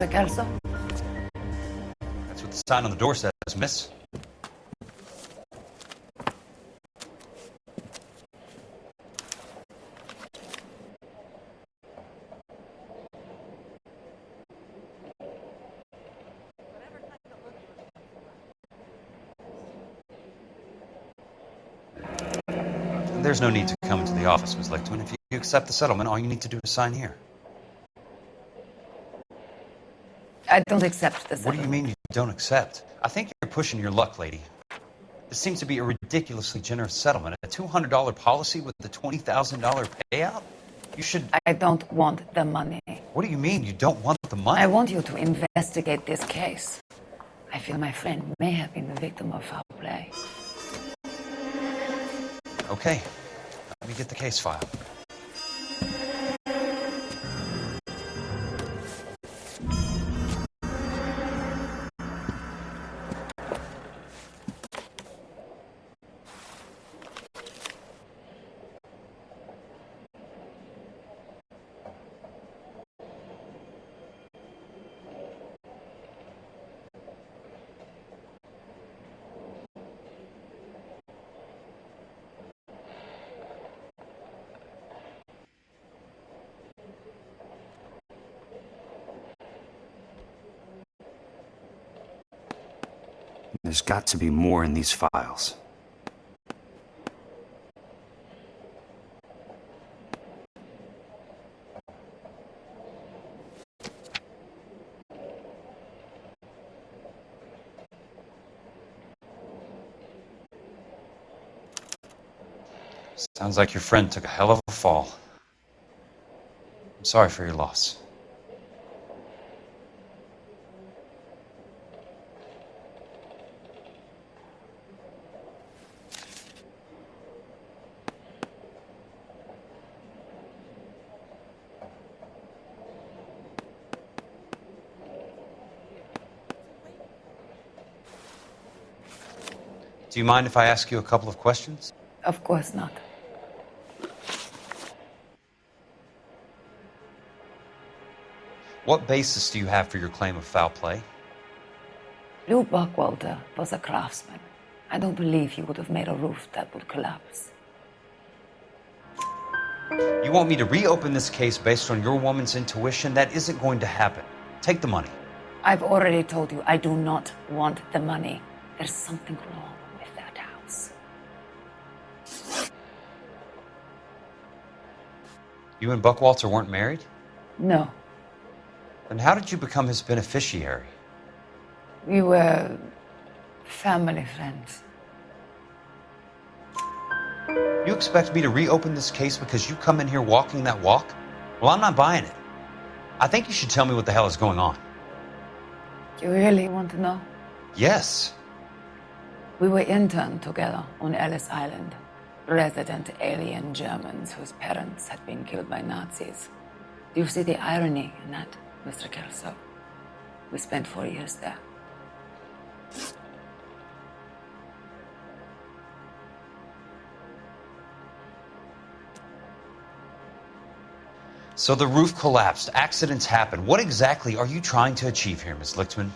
Mr. Kelso? That's what the sign on the door says, miss. There's no need to come into the office, Ms. Lichtman. If you accept the settlement, all you need to do is sign here. I don't accept the settlement. What do you mean you don't accept? I think you're pushing your luck, lady. This seems to be a ridiculously generous settlement. A $200 policy with the $20,000 payout? You should... I don't want the money. What do you mean you don't want the money? I want you to investigate this case. I feel my friend may have been the victim of foul play. Okay. Let me get the case file. There's got to be more in these files. Sounds like your friend took a hell of a fall. I'm sorry for your loss. Do you mind if I ask you a couple of questions? Of course not. What basis do you have for your claim of foul play? Lou Buckwalter was a craftsman. I don't believe he would have made a roof that would collapse. You want me to reopen this case based on your woman's intuition? That isn't going to happen. Take the money. I've already told you I do not want the money. There's something wrong with that house. You and Buckwalter weren't married? No. Then how did you become his beneficiary? We were family friends. You expect me to reopen this case because you come in here walking that walk? Well, I'm not buying it. I think you should tell me what the hell is going on. You really want to know? Yes. We were interned together on Ellis Island. Resident alien Germans whose parents had been killed by Nazis. Do you see the irony in that, Mr. Kelso? We spent 4 years there. So the roof collapsed, accidents happen. What exactly are you trying to achieve here, Miss Lichtman?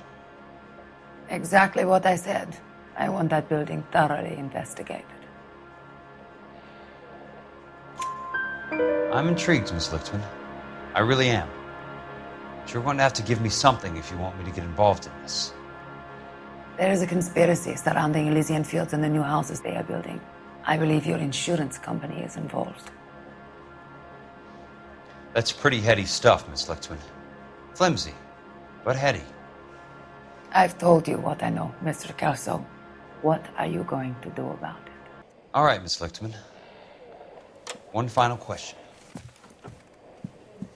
Exactly what I said. I want that building thoroughly investigated. I'm intrigued, Miss Lichtman. I really am. But you're going to have to give me something if you want me to get involved in this. There is a conspiracy surrounding Elysian Fields and the new houses they are building. I believe your insurance company is involved. That's pretty heady stuff, Miss Lichtman. Flimsy, but heady. I've told you what I know, Mr. Kelso. What are you going to do about it? All right, Miss Lichtman. One final question.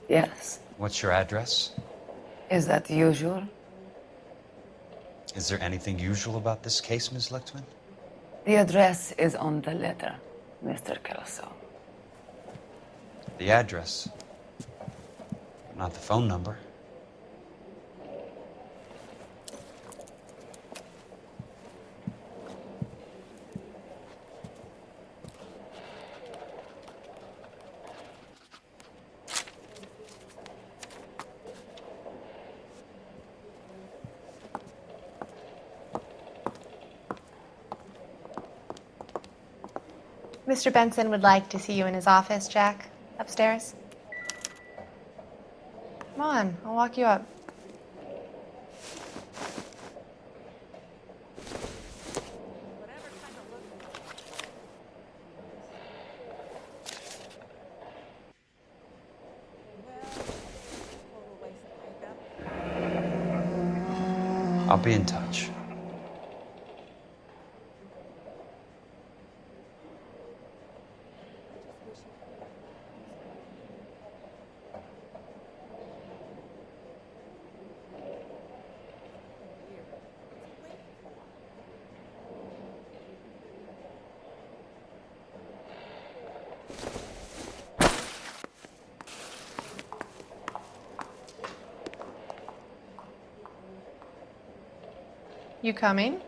Yes. What's your address? Is that usual? Is there anything usual about this case, Miss Lichtman? The address is on the letter, Mr. Kelso. The address, not the phone number. Mr. Benson would like to see you in his office, Jack. Upstairs. Come on, I'll walk you up. I'll be in touch. You coming?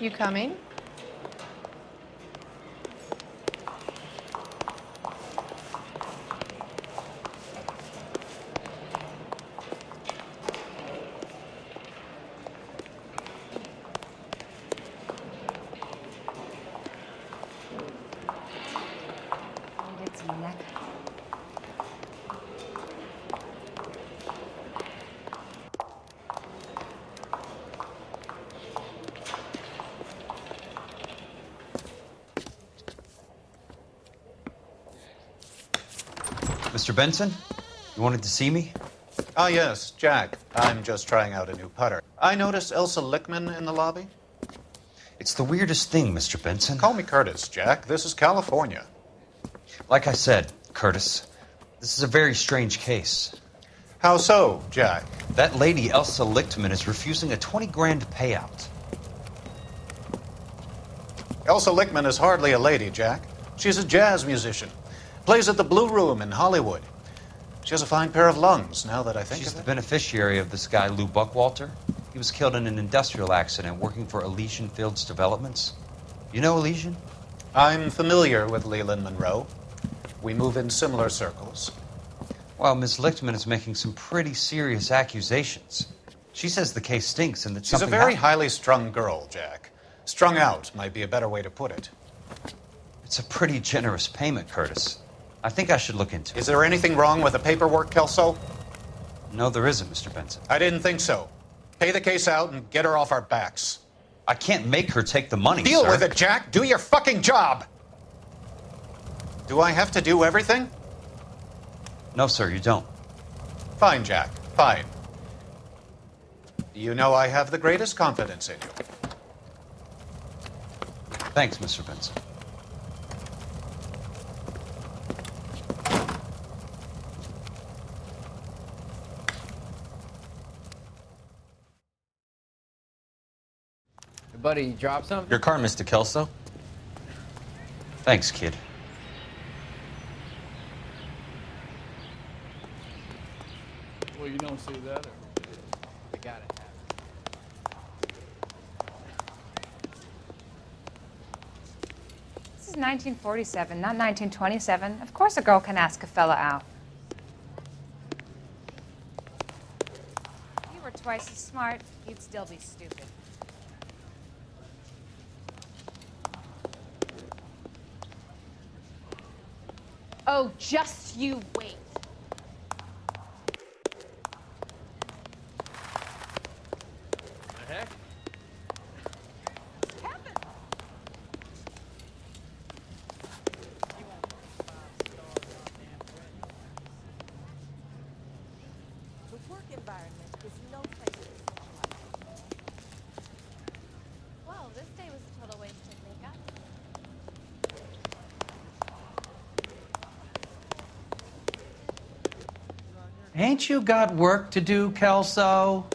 You coming? Needed some neck. Mr. Benson, you wanted to see me? Ah, yes, Jack. I'm just trying out a new putter. I noticed Elsa Lickman in the lobby. It's the weirdest thing, Mr. Benson. Call me Curtis, Jack. This is California. Like I said, Curtis, this is a very strange case. How so, Jack? That lady, Elsa Lichtman, is refusing a 20 grand payout. Elsa Lickman is hardly a lady, Jack. She's a jazz musician. Plays at the Blue Room in Hollywood. She has a fine pair of lungs, now that I think She's of the it. beneficiary of this guy, Lou Buckwalter. He was killed in an industrial accident working for Elysian Fields Developments. You know Elysian? I'm familiar with Leland Monroe. We move in similar circles. Well, Miss Lichtman is making some pretty serious accusations. She says the case stinks and that She's a something very happened. highly strung girl, Jack. Strung out might be a better way to put it. It's a pretty generous payment, Curtis. I think I should look into it. Is there anything wrong with the paperwork, Kelso? No, there isn't, Mr. Benson. I didn't think so. Pay the case out and get her off our backs. I can't make her take the money, Deal sir. with it, Jack. Do your fucking job. Do I have to do everything? No, sir, you don't. Fine, Jack. Fine. You know I have the greatest confidence in you. Thanks, Mr. Benson. Hey, buddy, you dropped something? Your car, Mr. Kelso. Thanks, kid. Well, you don't see that, or? I got it. This is 1947, not 1927. Of course a girl can ask a fella out. If you were twice as smart, you'd still be stupid. Oh, just you wait. The heck? The work environment is no place to socialize. Ain't you got work to do, Kelso?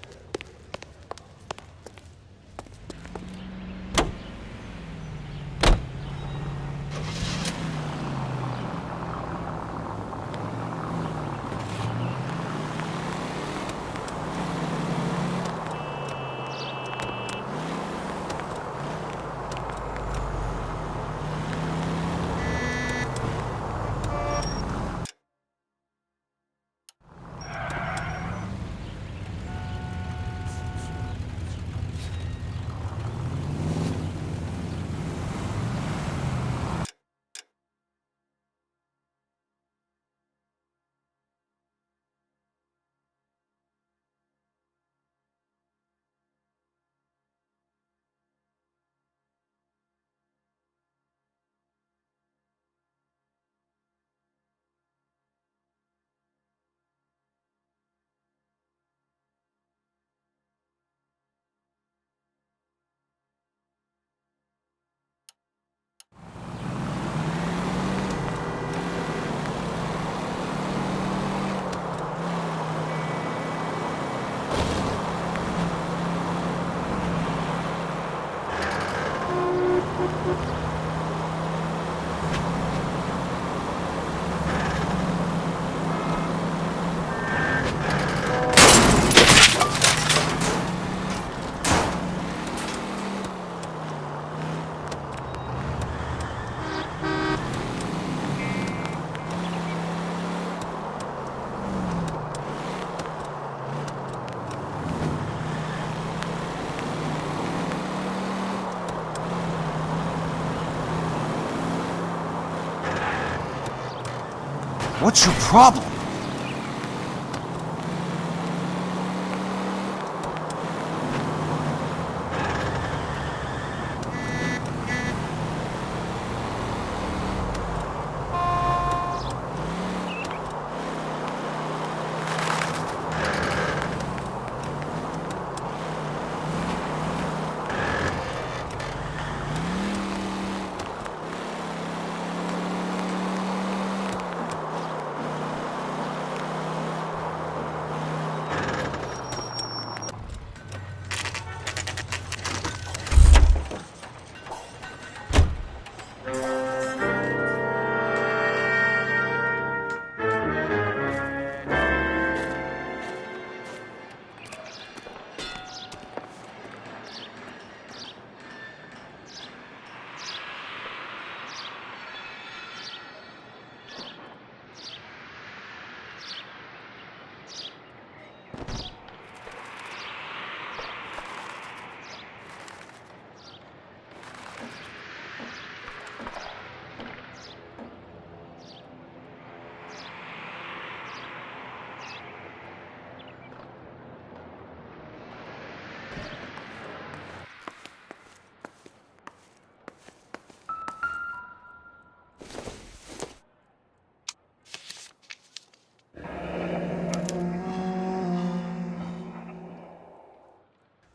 What's your problem?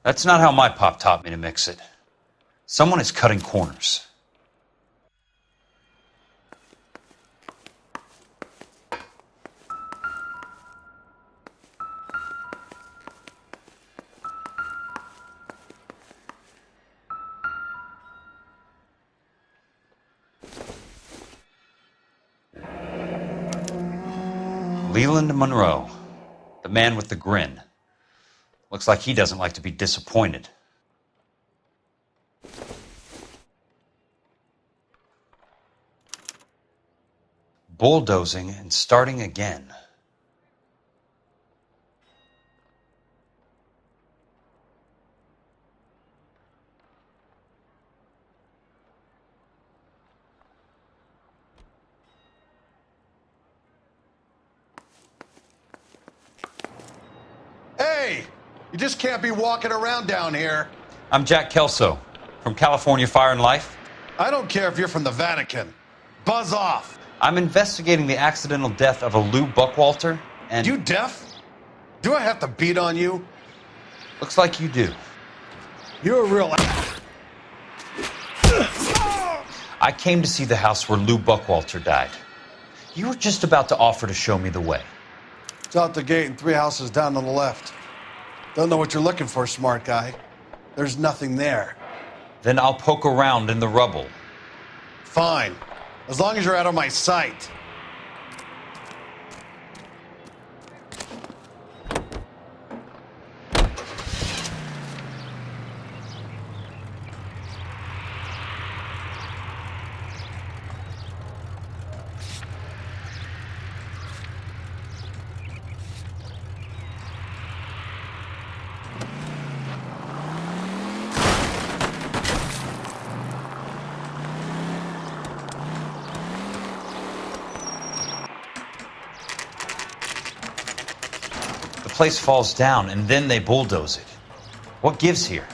That's not how my pop taught me to mix it. Someone is cutting corners. Leland Monroe, the man with the grin. Looks like he doesn't like to be disappointed. Bulldozing and starting again. Hey! You just can't be walking around down here. I'm Jack Kelso, from California Fire and Life. I don't care if you're from the Vatican. Buzz off. I'm investigating the accidental death of a Lou Buckwalter, and... You deaf? Do I have to beat on you? Looks like you do. You're a real... I came to see the house where Lou Buckwalter died. You were just about to offer to show me the way. It's out the gate and 3 houses down on the left. Don't know what you're looking for, smart guy. There's nothing there. Then I'll poke around in the rubble. Fine. As long as you're out of my sight. The place falls down, and then they bulldoze it. What gives here?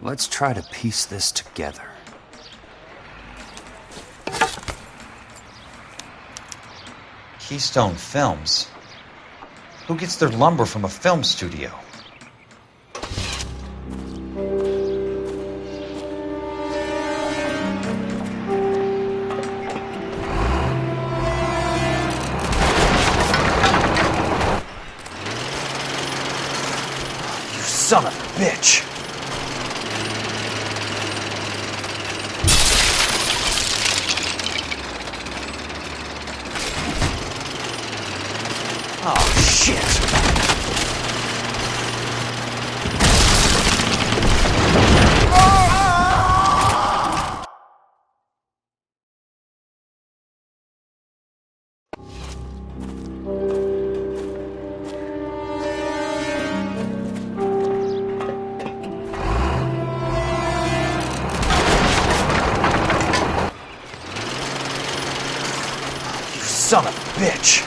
Let's try to piece this together. Keystone Films? Who gets their lumber from a film studio? You son of a bitch! Oh, shit! You son of a bitch!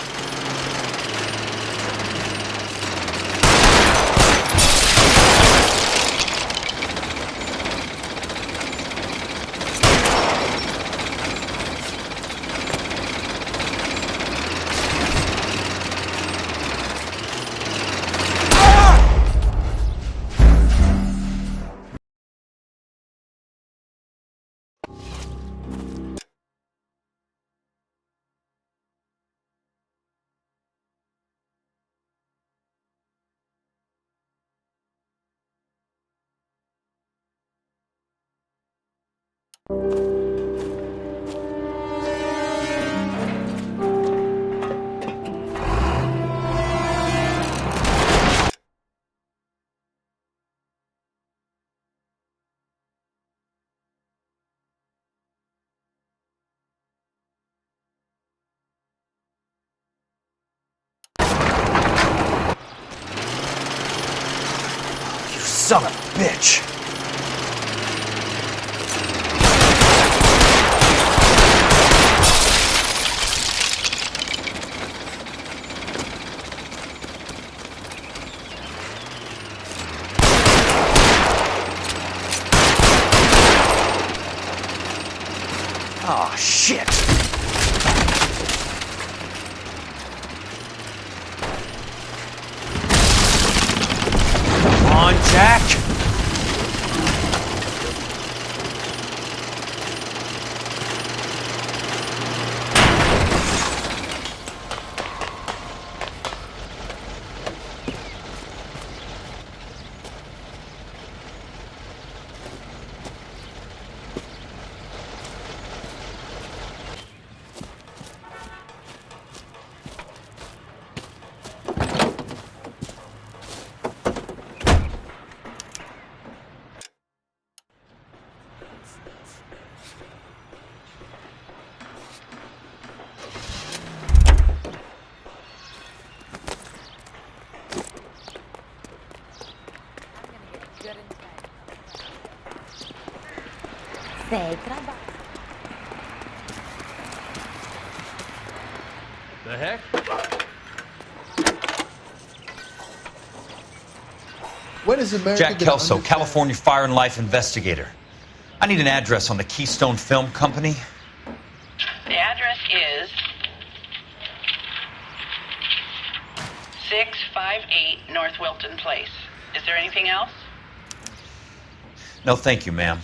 You son of a bitch! Oh, shit! Come on, Jack! sei trabalho. The heck? When is America Jack gonna Kelso, understand- California Fire and Life investigator. I need an address on the Keystone Film Company. The address is 658 North Wilton Place. Is there anything else? No, thank you, ma'am.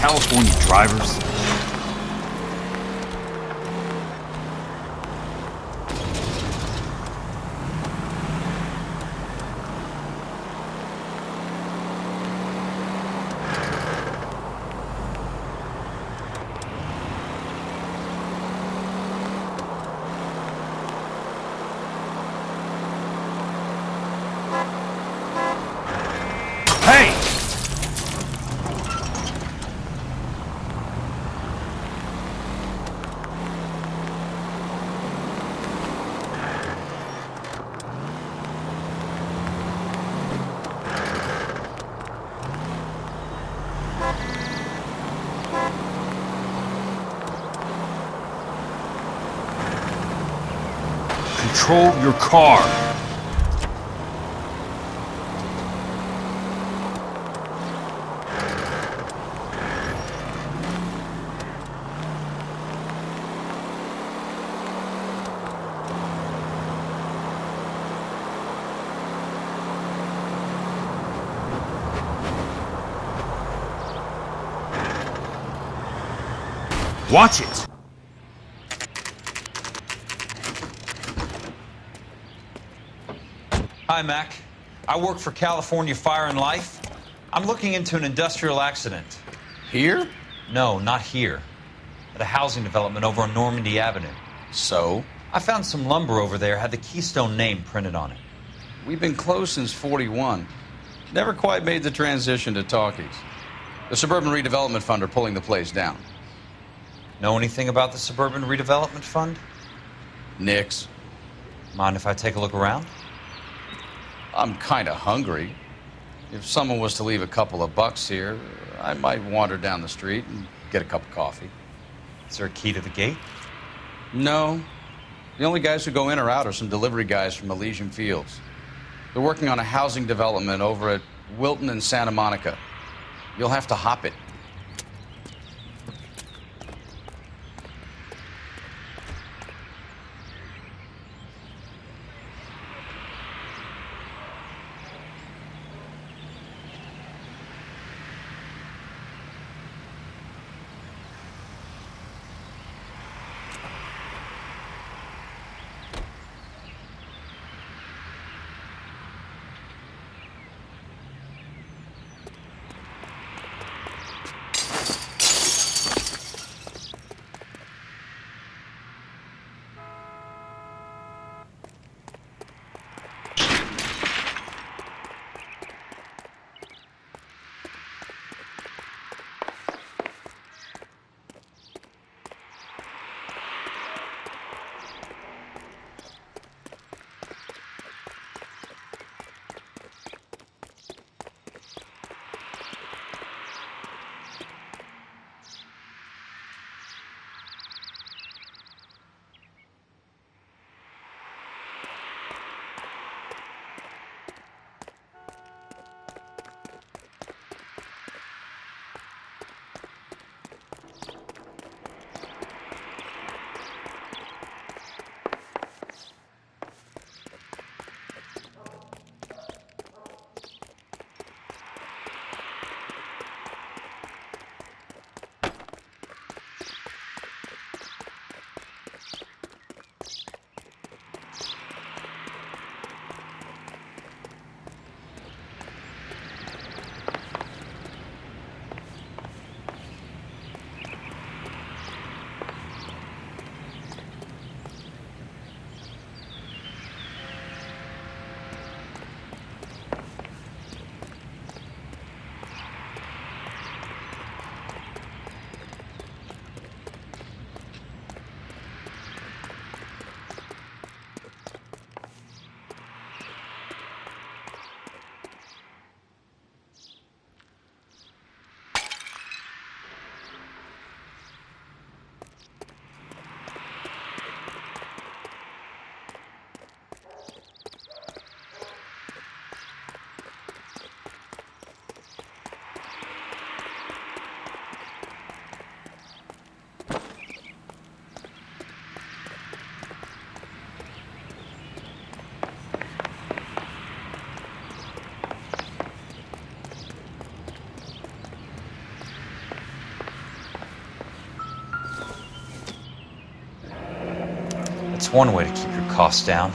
California drivers. Hey! Control your car. Watch it. Hi, Mac. I work for California Fire and Life. I'm looking into an industrial accident. Here? No, not here. At a housing development over on Normandy Avenue. So? I found some lumber over there, had the Keystone name printed on it. We've been closed since '41. Never quite made the transition to talkies. The Suburban Redevelopment Fund are pulling the place down. Know anything about the Suburban Redevelopment Fund? Nix. Mind if I take a look around? I'm kind of hungry. If someone was to leave a couple of bucks here, I might wander down the street and get a cup of coffee. Is there a key to the gate? No. The only guys who go in or out are some delivery guys from Elysian Fields. They're working on a housing development over at Wilton and Santa Monica. You'll have to hop it. It's one way to keep your costs down.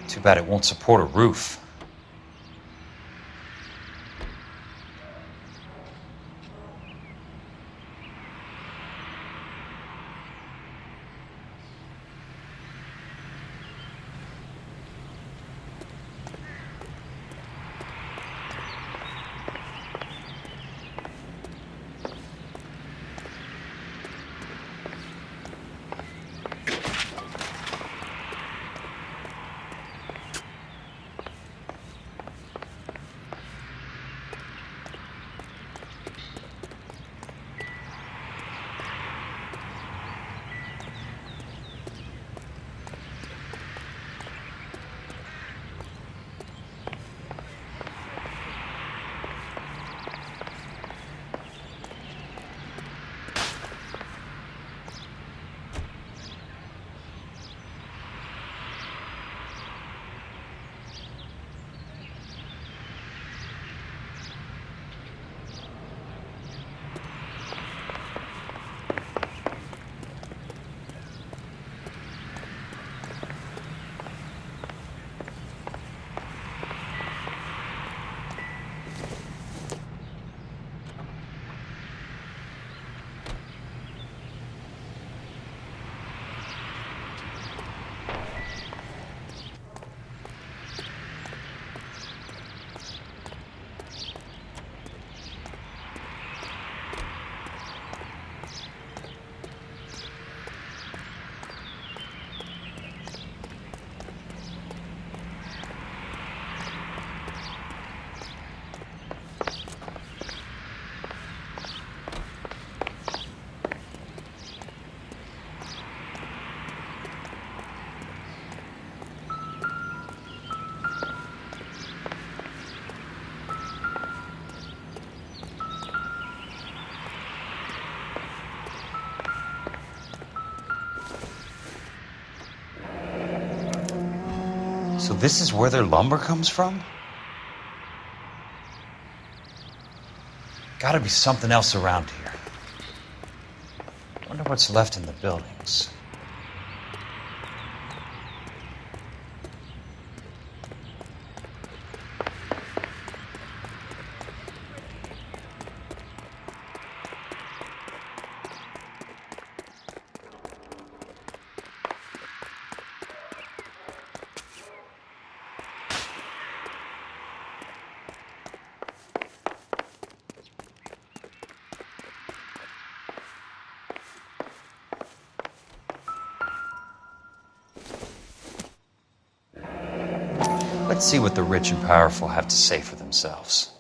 Too bad it won't support a roof. So this is where their lumber comes from? Gotta be something else around here. Wonder what's left in the buildings. Let's see what the rich and powerful have to say for themselves.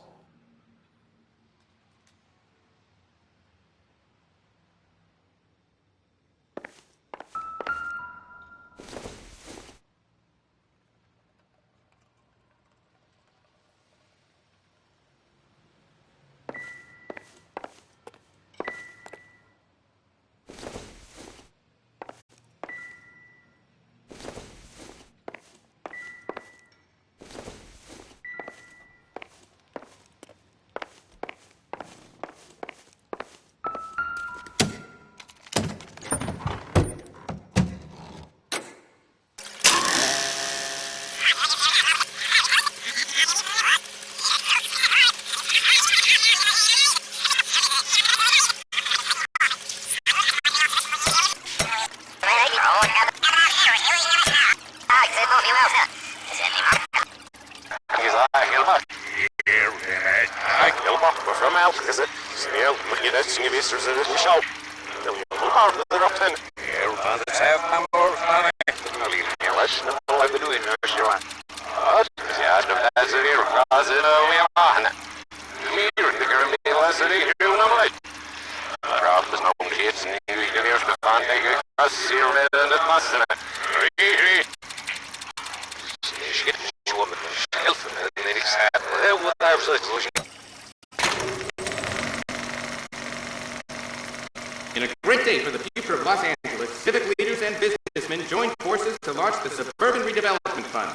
In a great day for the future of Los Angeles, civic leaders and businessmen joined forces to launch the Suburban Redevelopment Fund.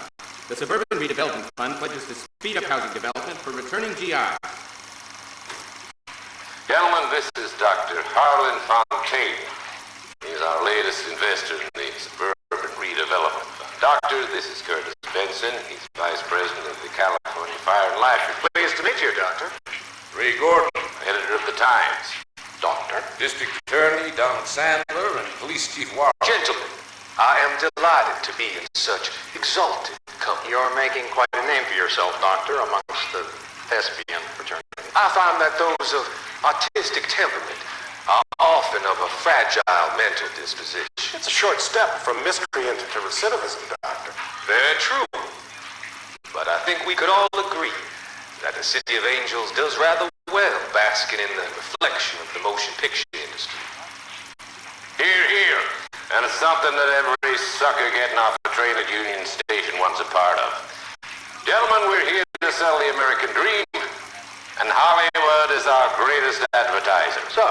The Suburban Redevelopment Fund pledges to speed up housing development for returning GI. Gentlemen, this is Dr. Harlan Fontaine. He's our latest investor in the Suburban Redevelopment Redevelopment Fund. Doctor, this is Curtis Benson. He's Vice President of the California Fire and Life. Pleased to meet you, Doctor. Ray Gordon, editor of the Times. Doctor. District Attorney Donald Sandler and Police Chief Warren. Gentlemen, I am delighted to be in such exalted company. You're making quite a name for yourself, Doctor, amongst the thespian fraternity. I find that those of artistic temperament are often of a fragile mental disposition. It's a short step from miscreant to recidivism, Doctor. Very true. But I think we could all agree that the City of Angels does rather well basking in the reflection of the motion picture industry. Hear, hear. And it's something that every sucker getting off a train at Union Station wants a part of. Gentlemen, we're here to sell the American dream, and Hollywood is our greatest advertiser. So,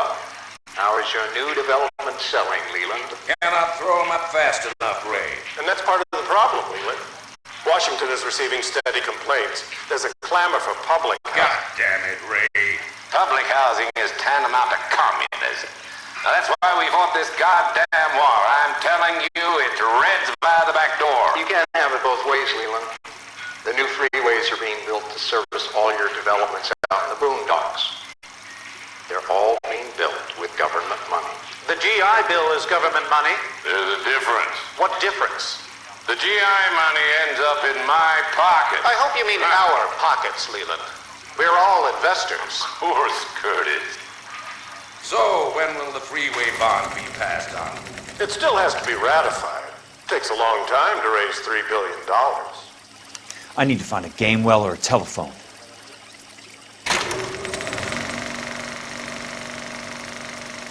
how is your new development selling, Leland? Cannot throw them up fast enough, Ray. And that's part of the problem, Leland. Washington is receiving steady complaints. There's a clamor for public. God damn it, Ray. Public housing is tantamount to communism. Now that's why we fought this goddamn war. I'm telling you, it's Reds by the back door. You can't have it both ways, Leland. The new freeways are being built to service all your developments out in the boondocks. They're all being built with government money. The GI Bill is government money. There's a difference. What difference? The GI money ends up in my pocket. I hope you mean our pockets, Leland. We're all investors. Of course, Curtis. So, when will the freeway bond be passed on? It still has to be ratified. It takes a long time to raise $3 billion. I need to find a game well or a telephone.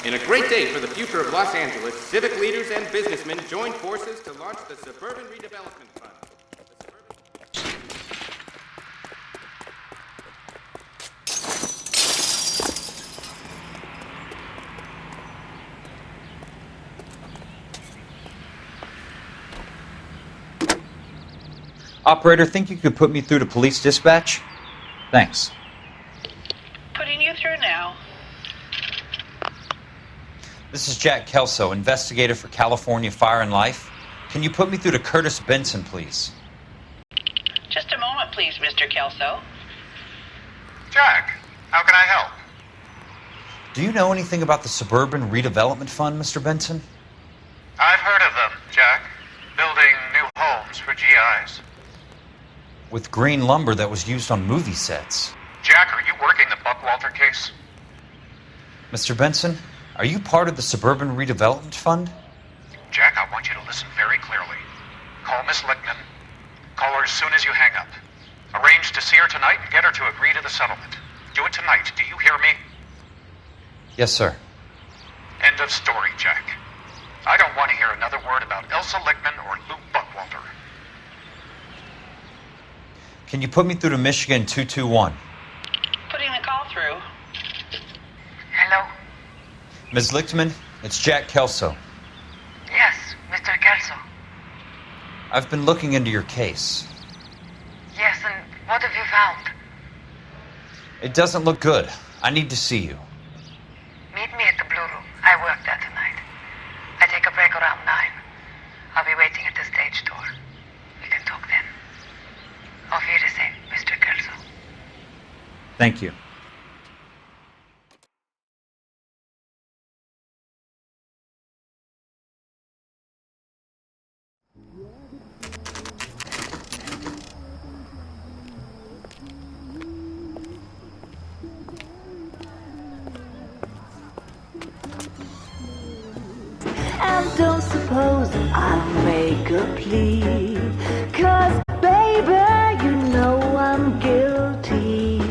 In a great day for the future of Los Angeles, civic leaders and businessmen joined forces to launch the Suburban Redevelopment Fund. Operator, think you could put me through to police dispatch? Thanks. Putting you through now. This is Jack Kelso, investigator for California Fire and Life. Can you put me through to Curtis Benson, please? Just a moment, please, Mr. Kelso. Jack, how can I help? Do you know anything about the Suburban Redevelopment Fund, Mr. Benson? I've heard of them, Jack. Building new homes for GIs. With green lumber that was used on movie sets. Jack, are you working the Buckwalter case? Mr. Benson, are you part of the Suburban Redevelopment Fund? Jack, I want you to listen very clearly. Call Miss Lichtman. Call her as soon as you hang up. Arrange to see her tonight and get her to agree to the settlement. Do it tonight. Do you hear me? Yes, sir. End of story, Jack. I don't want to hear another word about Elsa Lichtman or Lou Buckwalter. Can you put me through to Michigan 221? Putting the call through. Hello? Ms. Lichtman, it's Jack Kelso. Yes, Mr. Kelso. I've been looking into your case. Yes, and what have you found? It doesn't look good. I need to see you. Meet me at the Blue Room. I work there tonight. I take a break around 9. I'll be waiting at the stage door. We can talk then. Auf Wiedersehen, Mr. Kelso. Thank you. And don't suppose I'll make a plea, 'cause baby, you know I'm guilty.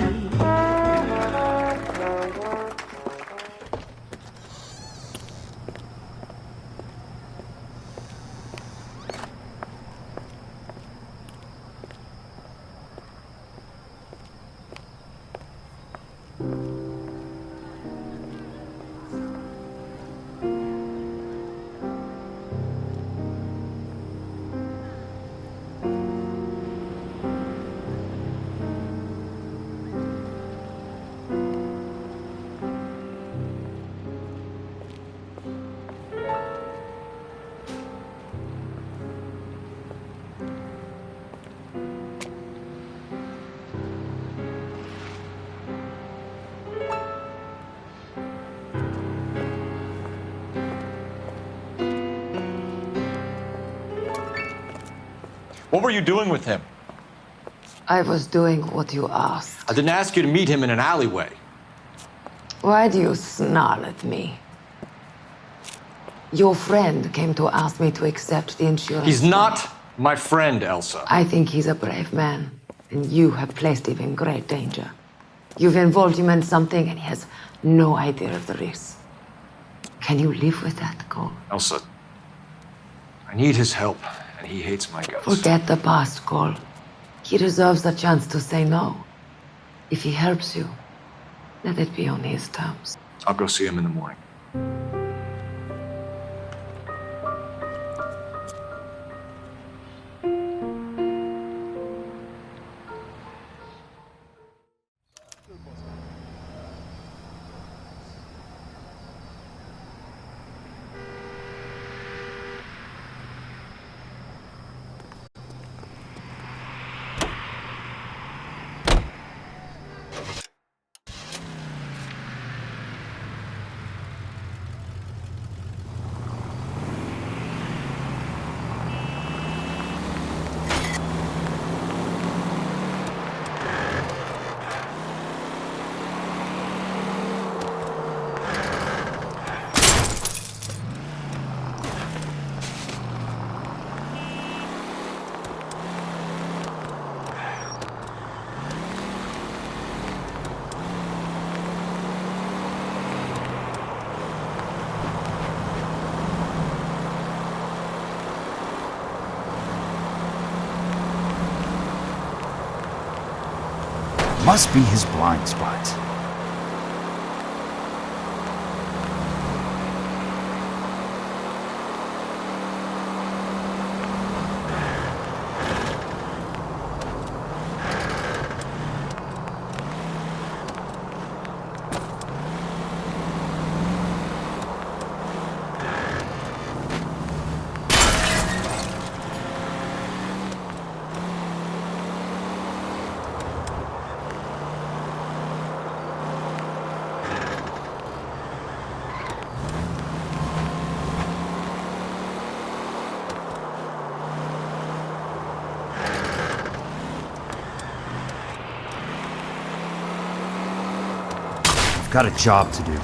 What were you doing with him? I was doing what you asked. I didn't ask you to meet him in an alleyway. Why do you snarl at me? Your friend came to ask me to accept the insurance. He's not my friend, Elsa. I think he's a brave man, and you have placed him in great danger. You've involved him in something, and he has no idea of the risk. Can you live with that, Cole? Elsa, I need his help, and he hates my guts. Forget the past, Cole. He deserves the chance to say no. If he helps you, let it be on his terms. I'll go see him in the morning. Must be his blind spot. I've got a job to do.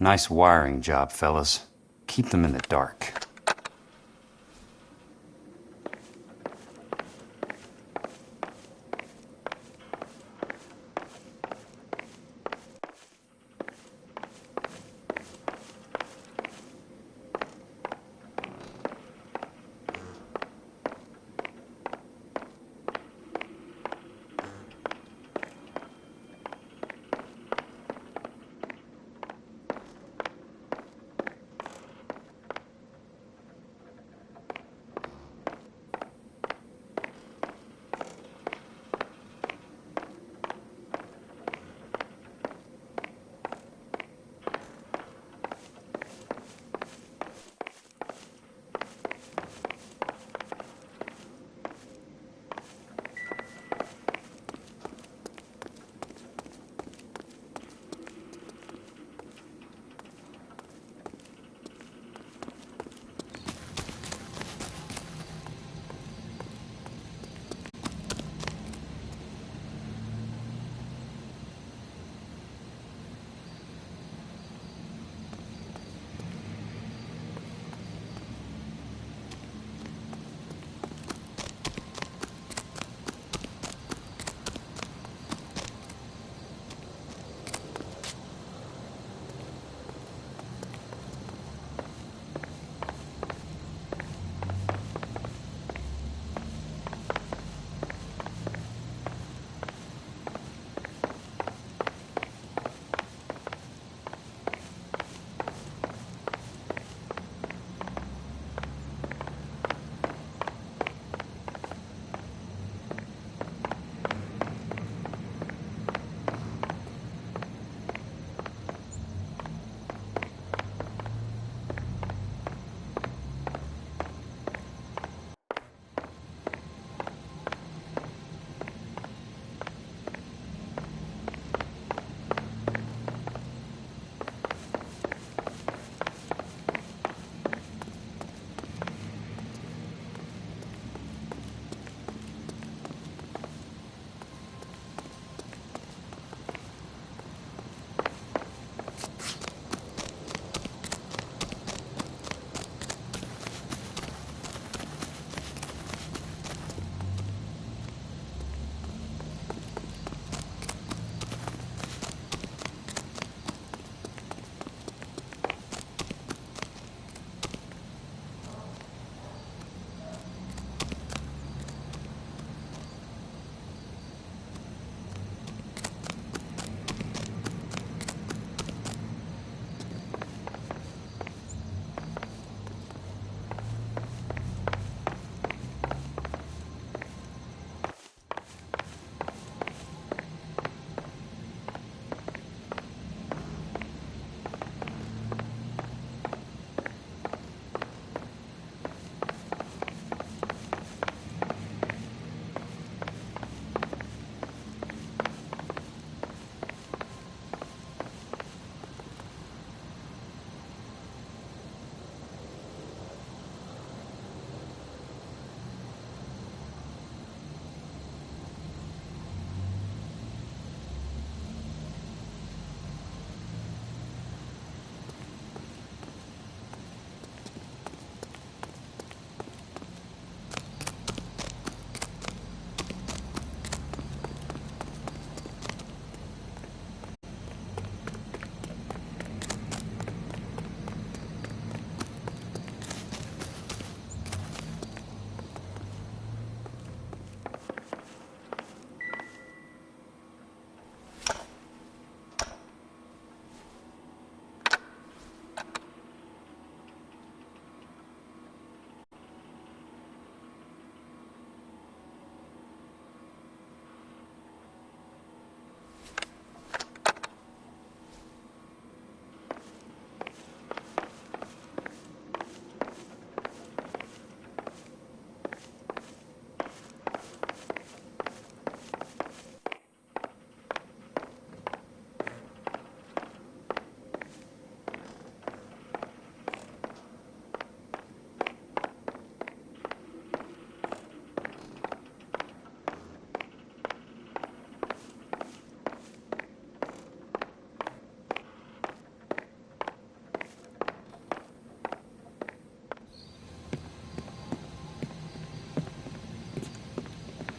Nice wiring job, fellas. Keep them in the dark.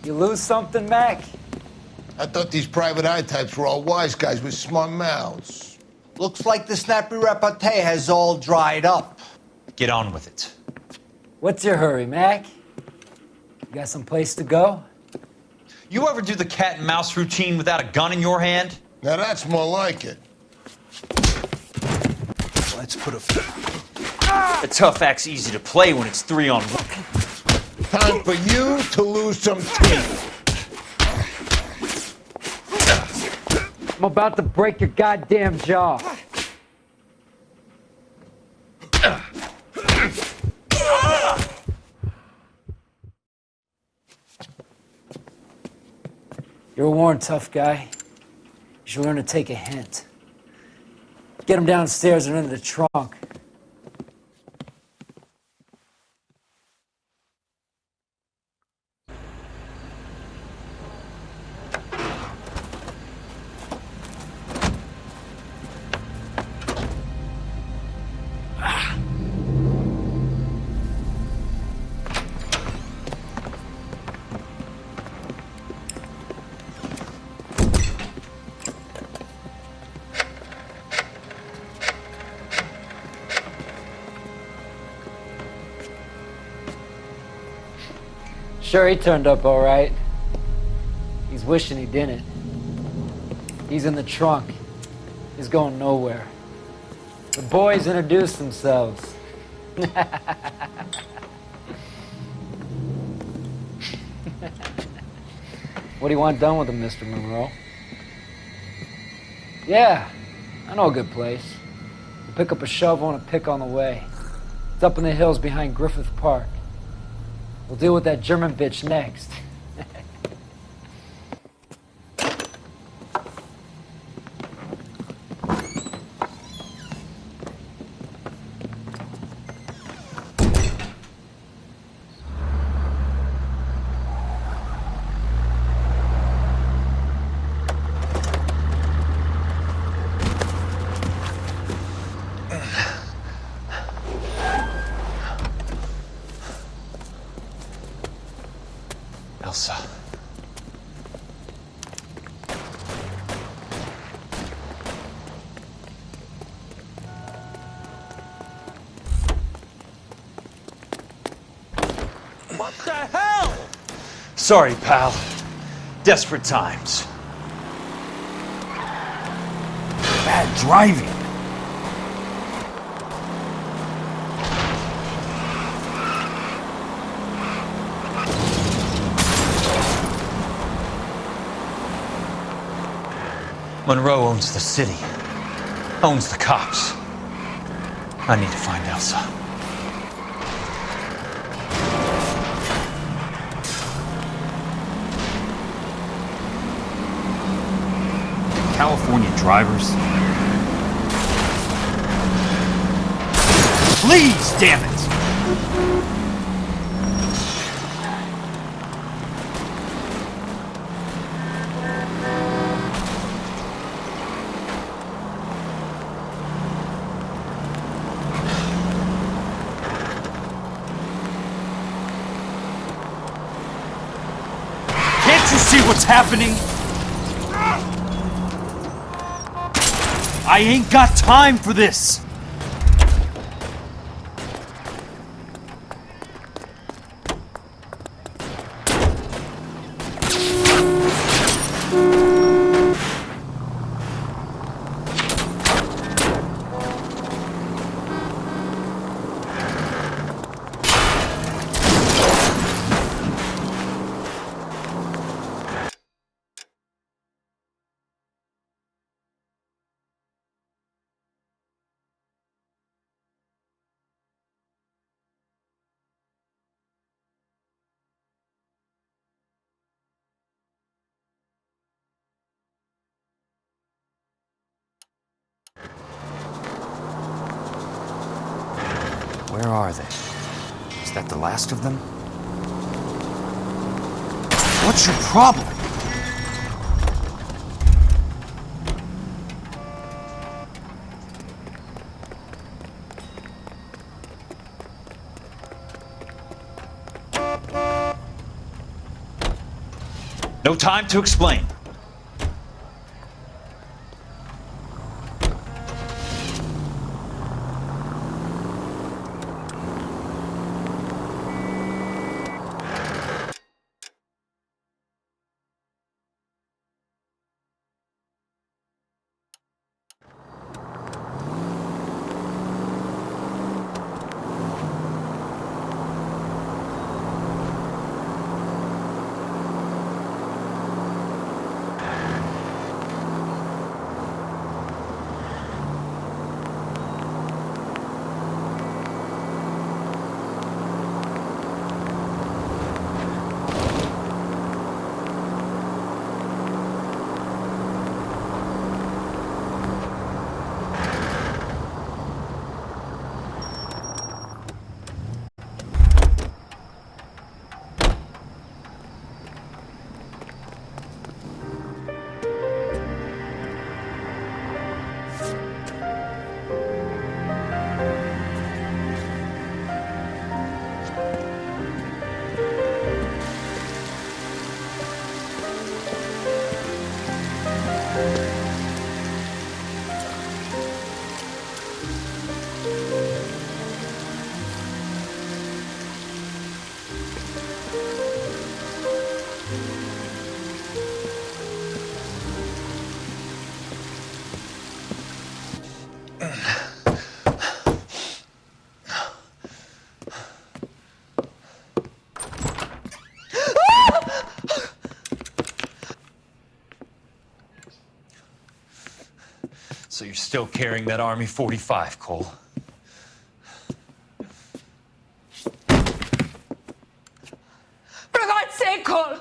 You lose something, Mac? I thought these private eye types were all wise guys with smart mouths. Looks like the snappy repartee has all dried up. Get on with it. What's your hurry, Mac? You got some place to go? You ever do the cat and mouse routine without a gun in your hand? Now that's more like it. Let's put a tough act's easy to play when it's 3-on-1. Time for you to lose some teeth. I'm about to break your goddamn jaw. You're a worn tough guy. You should learn to take a hint. Get him downstairs and into the trunk. Sure, he turned up all right. He's wishing he didn't. He's in the trunk. He's going nowhere. The boys introduced themselves. What do you want done with him, Mr. Monroe? Yeah, I know a good place. We'll pick up a shovel and a pick on the way. It's up in the hills behind Griffith Park. We'll deal with that German bitch next. Elsa. What the hell? Sorry, pal. Desperate times. Bad driving. Monroe owns the city, owns the cops. I need to find Elsa. California drivers. Please, damn it! Can't you see what's happening? I ain't got time for this! Where are they? Is that the last of them? What's your problem? No time to explain. So you're still carrying that Army 45, Cole? For God's sake, Cole!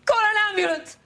Call an ambulance!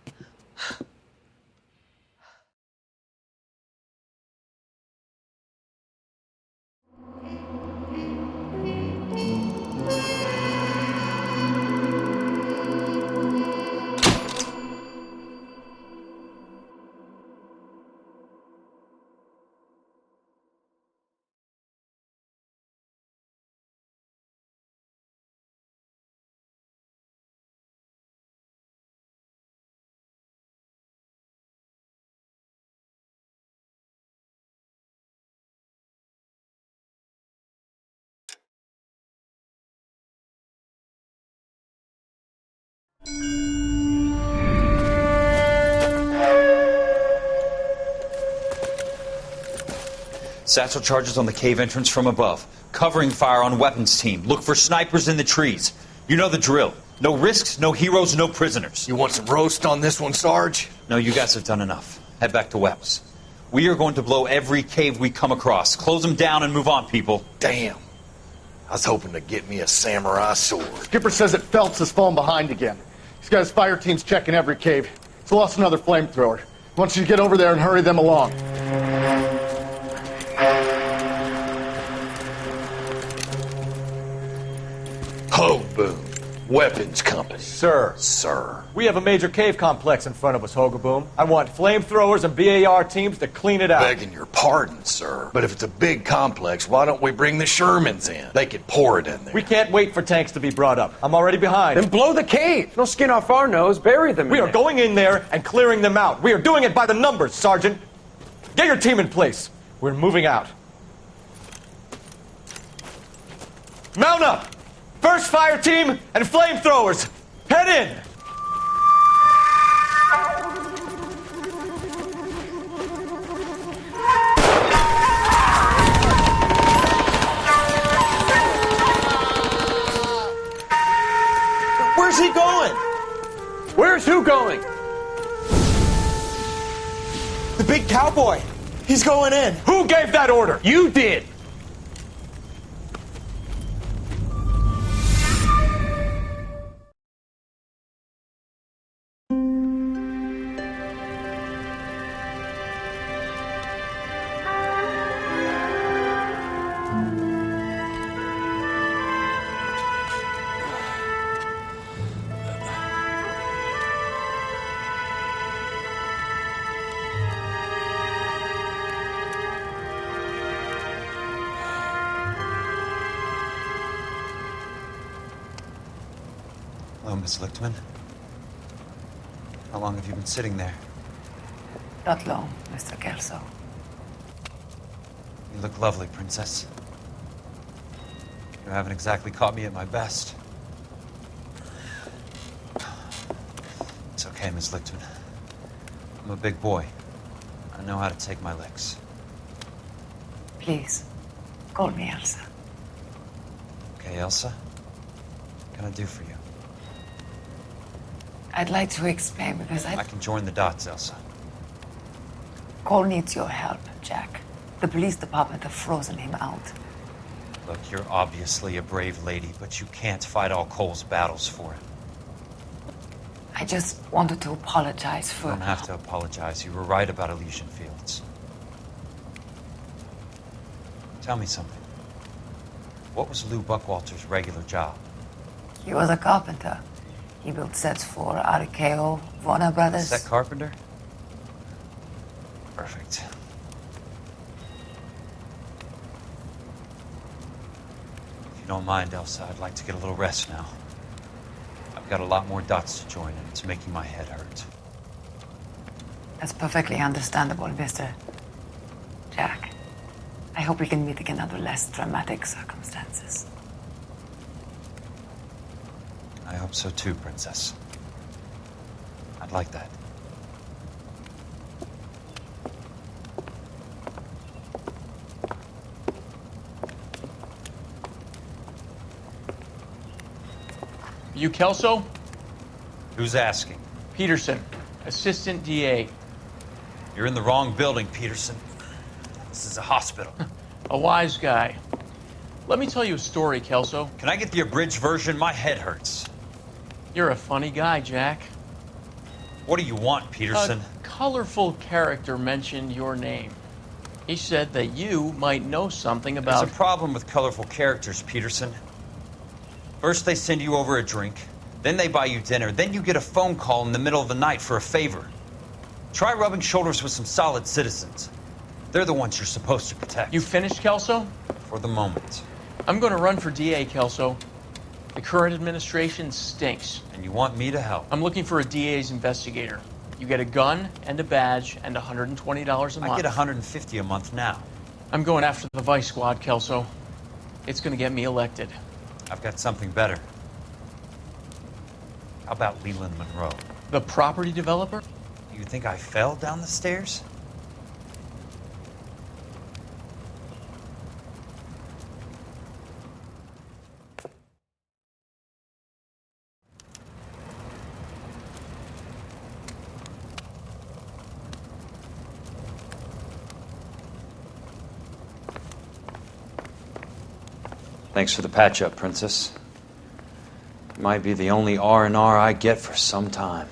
Satchel charges on the cave entrance from above. Covering fire on weapons team. Look for snipers in the trees. You know the drill. No risks, no heroes, no prisoners. You want some roast on this one, Sarge? No, you guys have done enough. Head back to Weps. We are going to blow every cave we come across. Close them down and move on, people. Damn. I was hoping to get me a samurai sword. Skipper says that Phelps has fallen behind again. He's got his fire teams checking every cave. He's lost another flamethrower. He wants you to get over there and hurry them along. Ho, Boom. Weapons Company. Sir. Sir. We have a major cave complex in front of us, Hogaboom. I want flamethrowers and BAR teams to clean it out. Begging your pardon, sir. But if it's a big complex, why don't we bring the Shermans in? They could pour it in there. We can't wait for tanks to be brought up. I'm already behind. Then blow the cave. No skin off our nose. Bury them. We are going in there and clearing them out. We are doing it by the numbers, Sergeant. Get your team in place. We're moving out. Mount up! First fire team and flamethrowers. Head in! Where's he going? Where's who going? The big cowboy. He's going in. Who gave that order? You did. Hello, Miss Lichtman. How long have you been sitting there? Not long, Mr. Kelso. You look lovely, Princess. You haven't exactly caught me at my best. It's okay, Miss Lichtman. I'm a big boy. I know how to take my licks. Please, call me Elsa. Okay, Elsa? What can I do for you? I'd like to explain because I can join the dots, Elsa. Cole needs your help, Jack. The police department have frozen him out. Look, you're obviously a brave lady, but you can't fight all Cole's battles for him. I just wanted to apologize for... You don't have to apologize. You were right about Elysian Fields. Tell me something. What was Lou Buckwalter's regular job? He was a carpenter. He built sets for RKO, Warner Brothers. Set carpenter? Perfect. If you don't mind, Elsa, I'd like to get a little rest now. I've got a lot more dots to join, and it's making my head hurt. That's perfectly understandable, Mr. Jack. I hope we can meet again under less dramatic circumstances. I hope so too, Princess. I'd like that. You Kelso? Who's asking? Peterson, assistant DA. You're in the wrong building, Peterson. This is a hospital. A wise guy. Let me tell you a story, Kelso. Can I get the abridged version? My head hurts. You're a funny guy, Jack. What do you want, Peterson? A colorful character mentioned your name. He said that you might know something about... There's a problem with colorful characters, Peterson. First they send you over a drink, then they buy you dinner, then you get a phone call in the middle of the night for a favor. Try rubbing shoulders with some solid citizens. They're the ones you're supposed to protect. You finished, Kelso? For the moment. I'm going to run for DA, Kelso. The current administration stinks. And you want me to help? I'm looking for a DA's investigator. You get a gun and a badge and $120 a month. I get $150 a month now. I'm going after the Vice Squad, Kelso. It's going to get me elected. I've got something better. How about Leland Monroe? The property developer? You think I fell down the stairs? Thanks for the patch-up, Princess. It might be the only R&R I get for some time.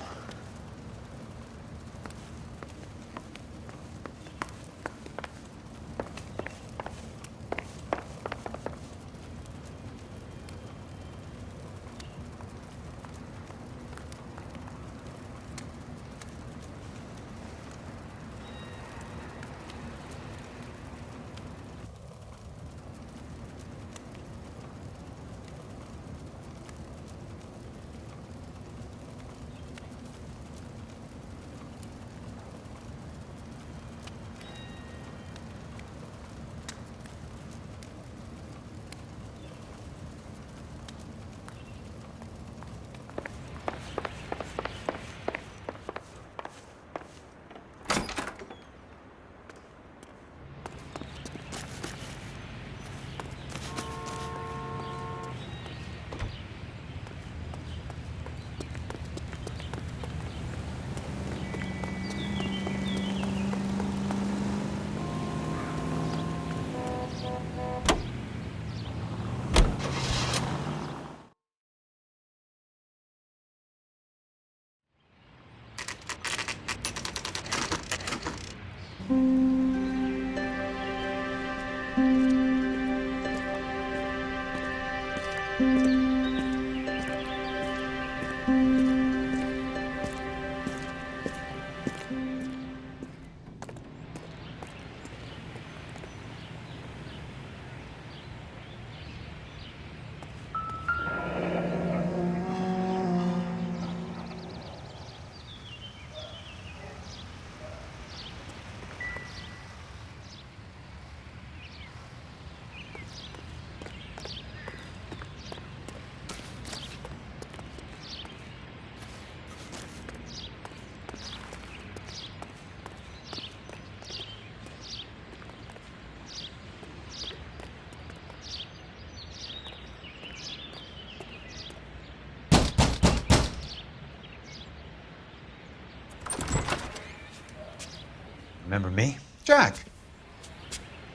Remember me? Jack,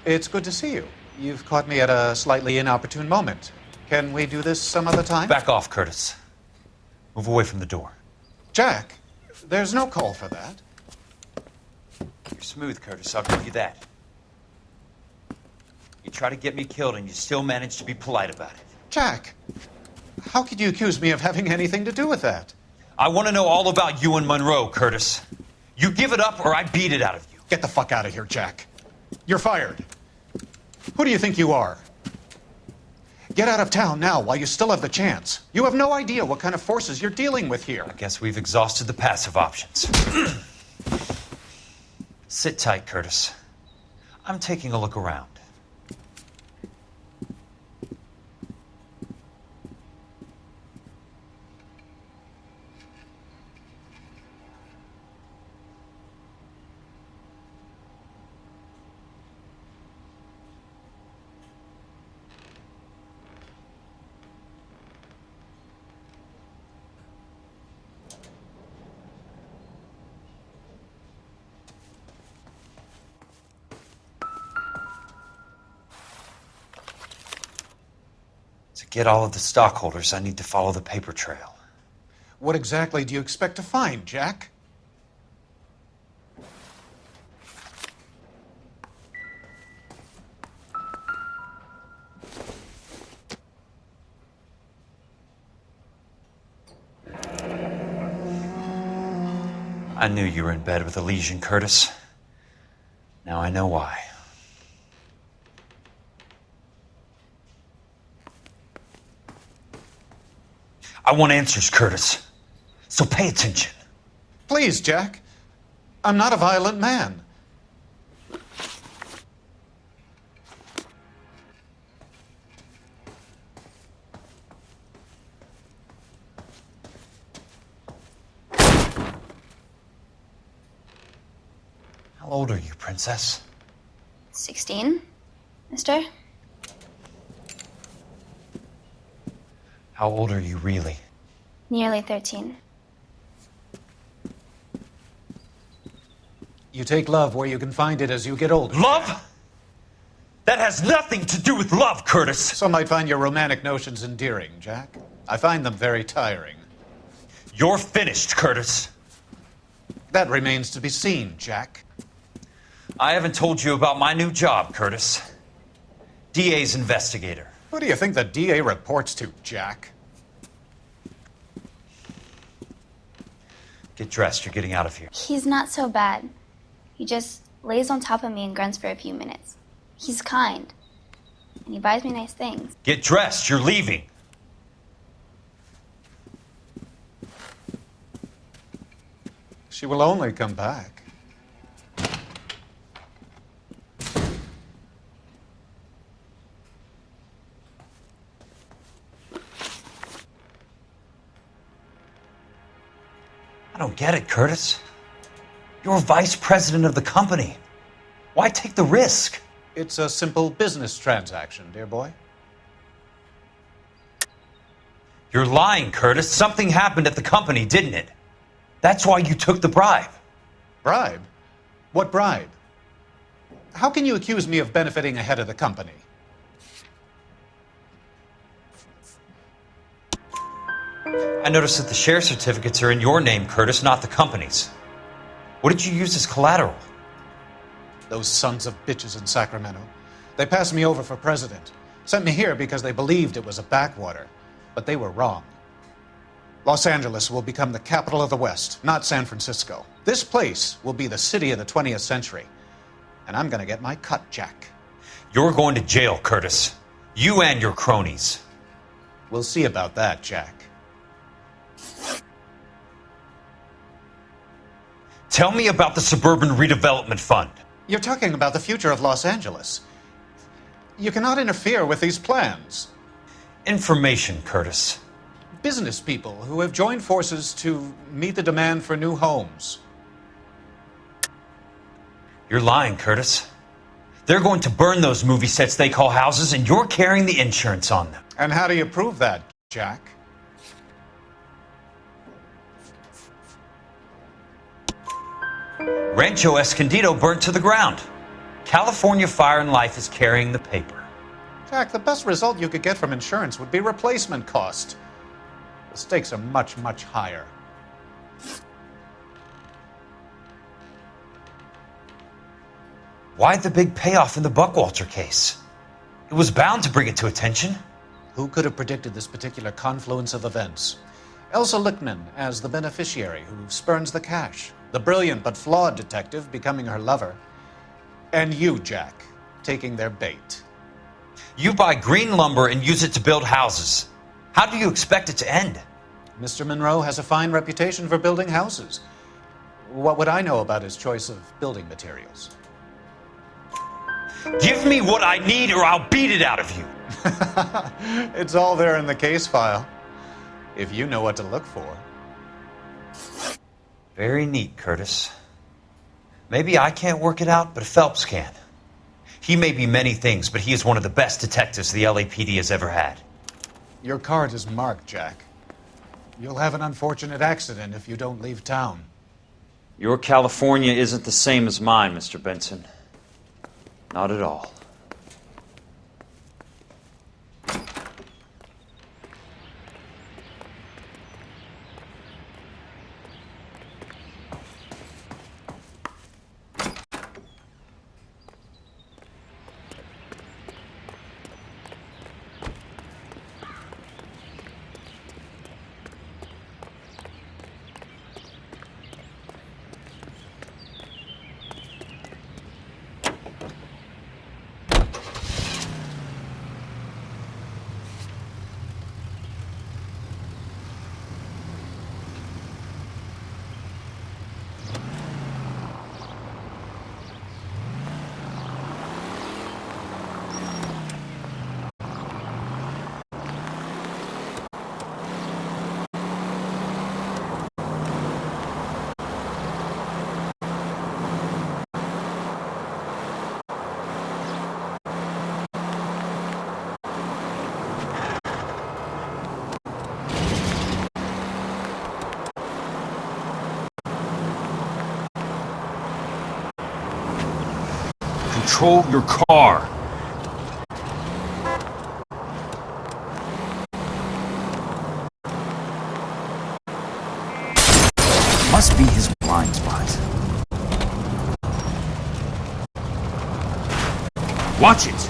it's good to see you. You've caught me at a slightly inopportune moment. Can we do this some other time? Back off, Curtis. Move away from the door. Jack, there's no call for that. You're smooth, Curtis, I'll give you that. You try to get me killed and you still manage to be polite about it. Jack, how could you accuse me of having anything to do with that? I want to know all about you and Monroe, Curtis. You give it up or I beat it out of you. Get the fuck out of here, Jack. You're fired. Who do you think you are? Get out of town now while you still have the chance. You have no idea what kind of forces you're dealing with here. I guess we've exhausted the passive options. Sit tight, Curtis. I'm taking a look around. To get all of the stockholders, I need to follow the paper trail. What exactly do you expect to find, Jack? I knew you were in bed with Elysian, Curtis. Now I know why. I want answers, Curtis. So pay attention. Please, Jack. I'm not a violent man. How old are you, Princess? 16, mister? How old are you really? Nearly 13. You take love where you can find it as you get older. Love? That has nothing to do with love, Curtis. Some might find your romantic notions endearing, Jack. I find them very tiring. You're finished, Curtis. That remains to be seen, Jack. I haven't told you about my new job, Curtis. DA's investigator. Who do you think the DA reports to, Jack? Get dressed, you're getting out of here. He's not so bad. He just lays on top of me and grunts for a few minutes. He's kind. And he buys me nice things. Get dressed, you're leaving. She will only come back. I don't get it, Curtis. You're vice president of the company. Why take the risk? It's a simple business transaction, dear boy. You're lying, Curtis. Something happened at the company, didn't it? That's why you took the bribe. Bribe? What bribe? How can you accuse me of benefiting ahead of the company? I noticed that the share certificates are in your name, Curtis, not the company's. What did you use as collateral? Those sons of bitches in Sacramento. They passed me over for president. Sent me here because they believed it was a backwater. But they were wrong. Los Angeles will become the capital of the West, not San Francisco. This place will be the city of the 20th century. And I'm gonna get my cut, Jack. You're going to jail, Curtis. You and your cronies. We'll see about that, Jack. Tell me about the Suburban Redevelopment Fund. You're talking about the future of Los Angeles. You cannot interfere with these plans. Information, Curtis. Business people who have joined forces to meet the demand for new homes. You're lying, Curtis. They're going to burn those movie sets they call houses, and you're carrying the insurance on them. And how do you prove that, Jack? Rancho Escondido burnt to the ground. California Fire and Life is carrying the paper. Jack, the best result you could get from insurance would be replacement cost. The stakes are much, much higher. Why the big payoff in the Buckwalter case? It was bound to bring it to attention. Who could have predicted this particular confluence of events? Elsa Lichtman as the beneficiary who spurns the cash, the brilliant but flawed detective becoming her lover, and you, Jack, taking their bait. You buy green lumber and use it to build houses. How do you expect it to end? Mr. Monroe has a fine reputation for building houses. What would I know about his choice of building materials? Give me what I need or I'll beat it out of you. It's all there in the case file, if you know what to look for. Very neat, Curtis. Maybe I can't work it out, but Phelps can. He may be many things, but he is one of the best detectives the LAPD has ever had. Your card is marked, Jack. You'll have an unfortunate accident if you don't leave town. Your California isn't the same as mine, Mr. Benson. Not at all. Control your car. Must be his blind spot. Watch it.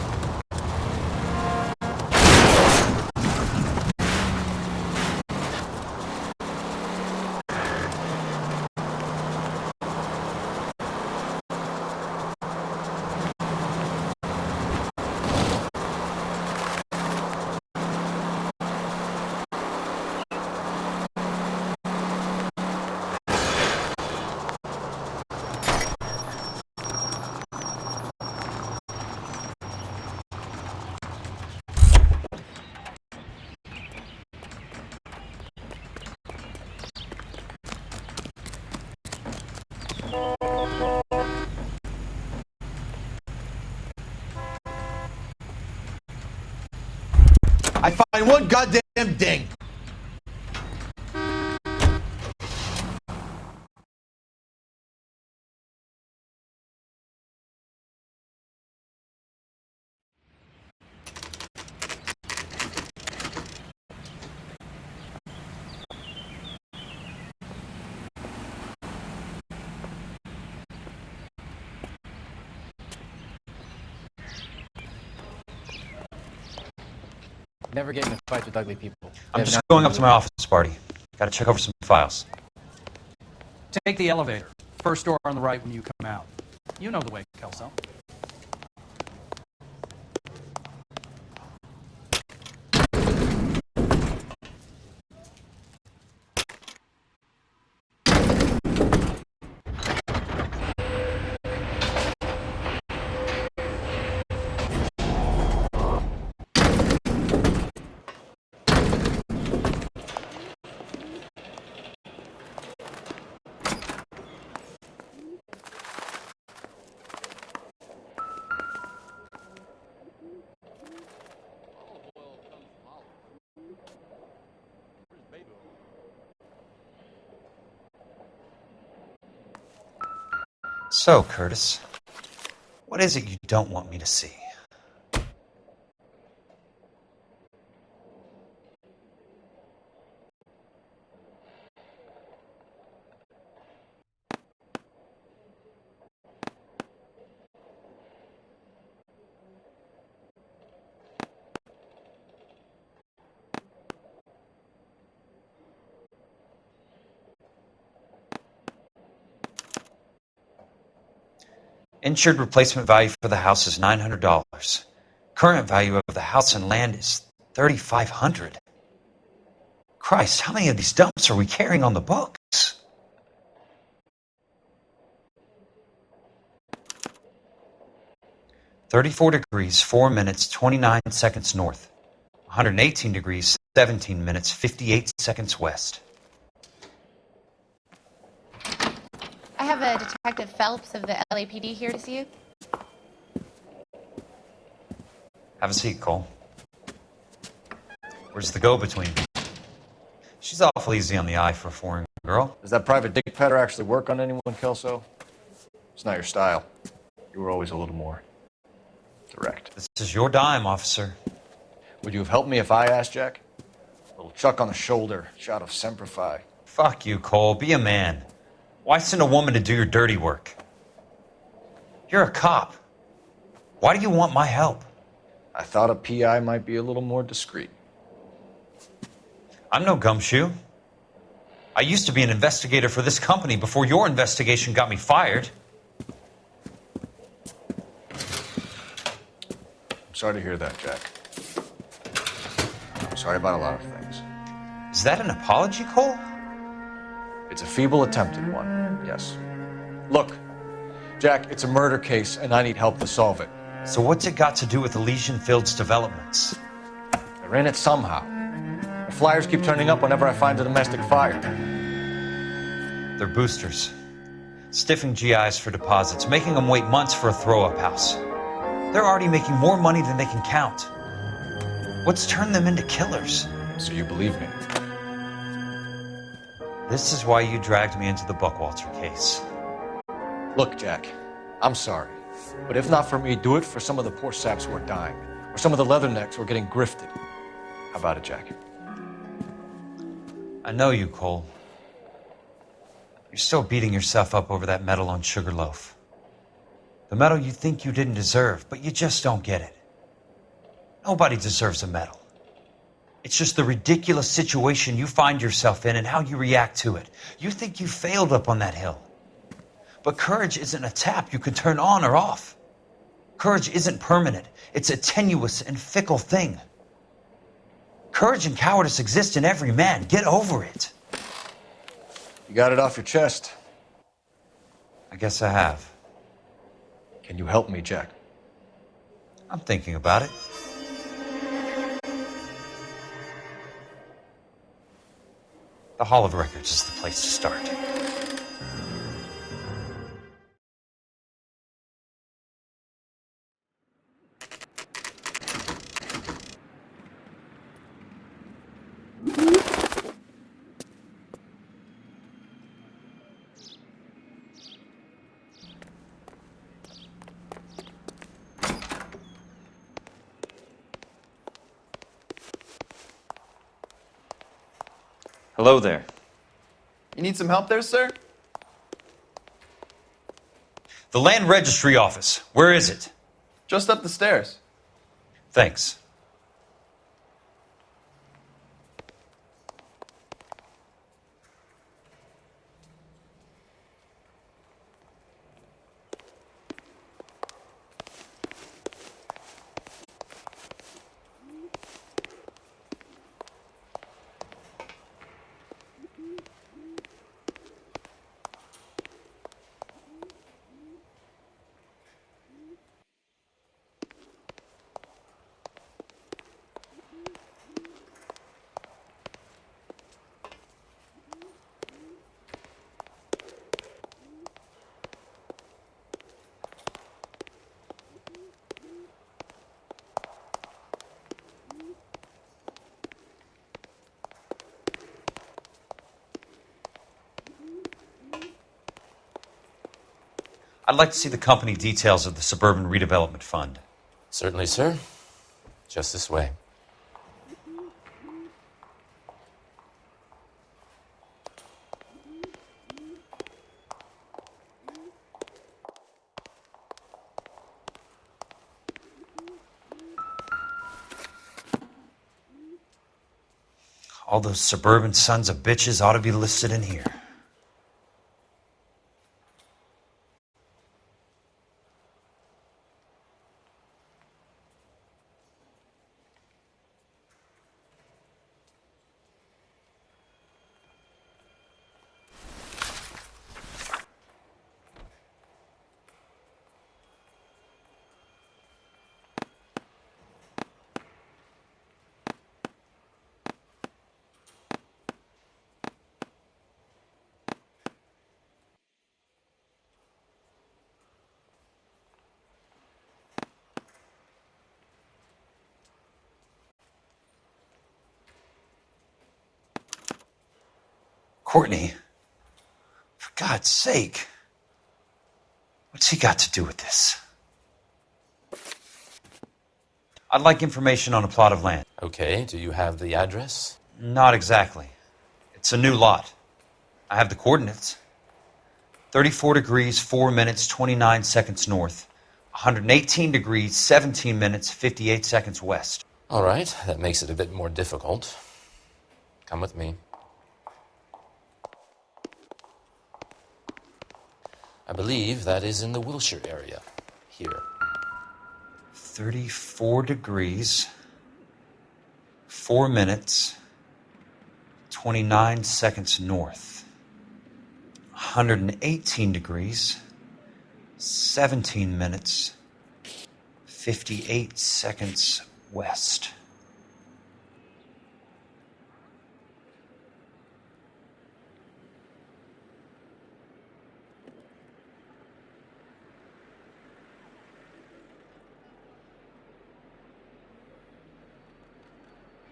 I find one goddamn ding. Never get in fights with ugly people. I'm just going up to my office party. Gotta check over some files. Take the elevator. First door on the right when you come out. You know the way, Kelso. So, Curtis, what is it you don't want me to see? Insured replacement value for the house is $900. Current value of the house and land is $3,500. Christ, how many of these dumps are we carrying on the books? (34 degrees, 4 minutes, 29 seconds north. 118 degrees, 17 minutes, 58 seconds west. I have a Detective Phelps of the LAPD here to see you. Have a seat, Cole. Where's the go-between? She's awful easy on the eye for a foreign girl. Does that private dick petter actually work on anyone, Kelso? It's not your style. You were always a little more direct. This is your dime, officer. Would you have helped me if I asked, Jack? A little chuck on the shoulder, shot of Semper Fi. Fuck you, Cole. Be a man. Why send a woman to do your dirty work? You're a cop. Why do you want my help? I thought a PI might be a little more discreet. I'm no gumshoe. I used to be an investigator for this company before your investigation got me fired. I'm sorry to hear that, Jack. I'm sorry about a lot of things. Is that an apology, Cole? It's a feeble attempted one, yes. Look, Jack, it's a murder case, and I need help to solve it. So what's it got to do with Elysian Fields developments? They're in it somehow. The flyers keep turning up whenever I find a domestic fire. They're boosters. Stiffing GIs for deposits, making them wait months for a throw-up house. They're already making more money than they can count. What's turned them into killers? So you believe me? This is why you dragged me into the Buckwalter case. Look, Jack, I'm sorry. But if not for me, do it for some of the poor saps who are dying. Or some of the leathernecks who are getting grifted. How about it, Jack? I know you, Cole. You're still beating yourself up over that medal on Sugarloaf. The medal you think you didn't deserve, but you just don't get it. Nobody deserves a medal. It's just the ridiculous situation you find yourself in and how you react to it. You think you failed up on that hill. But courage isn't a tap you can turn on or off. Courage isn't permanent. It's a tenuous and fickle thing. Courage and cowardice exist in every man. Get over it. You got it off your chest. I guess I have. Can you help me, Jack? I'm thinking about it. The Hall of Records is the place to start. Hello there. You need some help there, sir? The Land Registry Office. Where is it? Just up the stairs. Thanks. I'd like to see the company details of the Suburban Redevelopment Fund. Certainly, sir. Just this way. All those suburban sons of bitches ought to be listed in here. Courtney, for God's sake, what's he got to do with this? I'd like information on a plot of land. Okay, do you have the address? Not exactly. It's a new lot. I have the coordinates. 34 degrees, 4 minutes, 29 seconds north. 118 degrees, 17 minutes, 58 seconds west. All right, that makes it a bit more difficult. Come with me. I believe that is in the Wilshire area, here. 34 degrees, 4 minutes, 29 seconds north. 118 degrees, 17 minutes, 58 seconds west.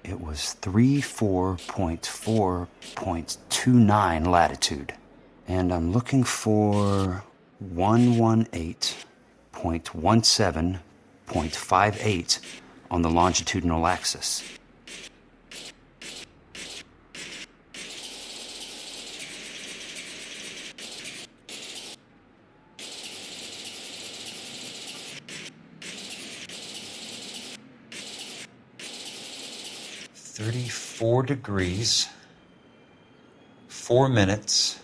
It was 34.4.29 latitude. And I'm looking for 118.17.58 on the longitudinal axis. .34 degrees, 4 minutes,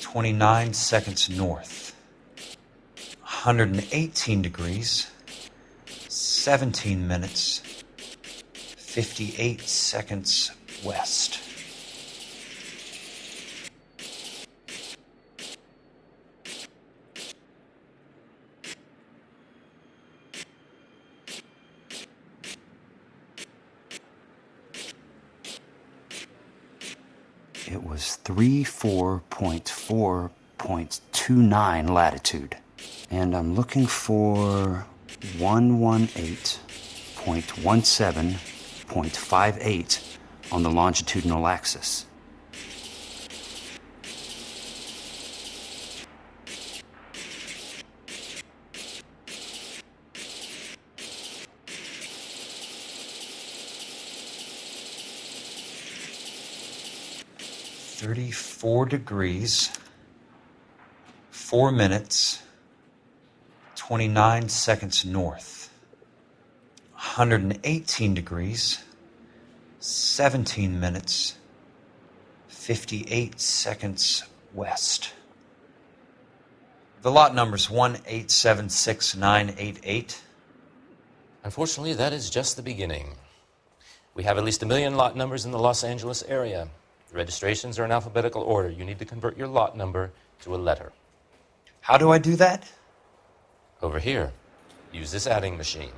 29 seconds north. 118 degrees, 17 minutes, 58 seconds west. It was 34.4.29 latitude. And I'm looking for 118.17.58 on the longitudinal axis. .34 degrees, 4 minutes, 29 seconds north. 118 degrees, 17 minutes, 58 seconds west. The lot number's 1876988. Unfortunately, that is just the beginning. We have at least 1 million lot numbers in the Los Angeles area. The registrations are in alphabetical order. You need to convert your lot number to a letter. How do I do that? Over here. Use this adding machine.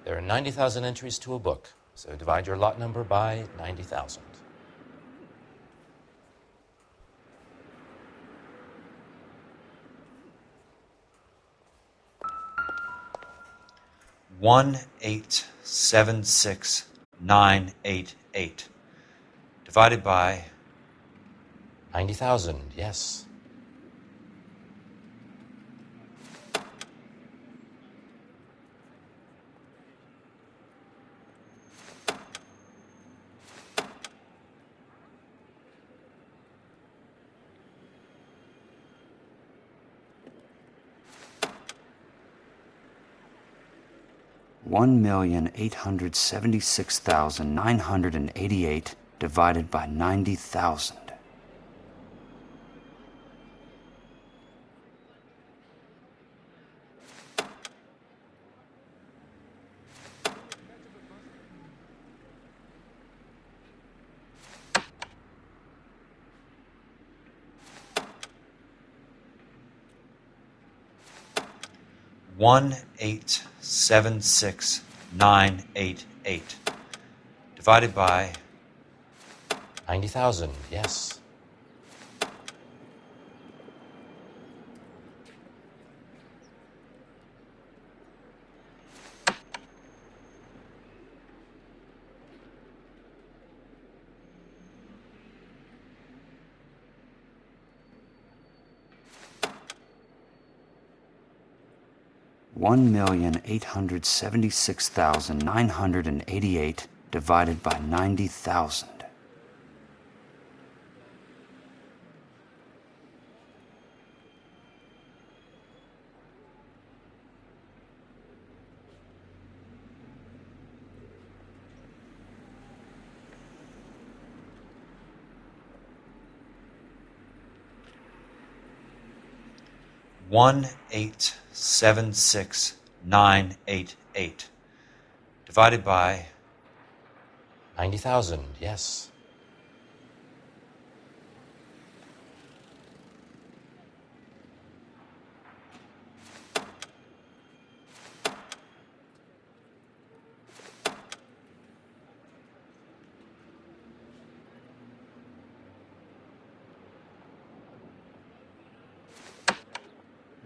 There are 90,000 entries to a book, so divide your lot number by 90,000. $1,876,988 divided by 90,000, yes. 1,876,988 divided by 90,000. $1,876,988 divided by 90,000, yes. $1,876,988 divided by 90,000. $1,876,988 divided by 90,000, yes.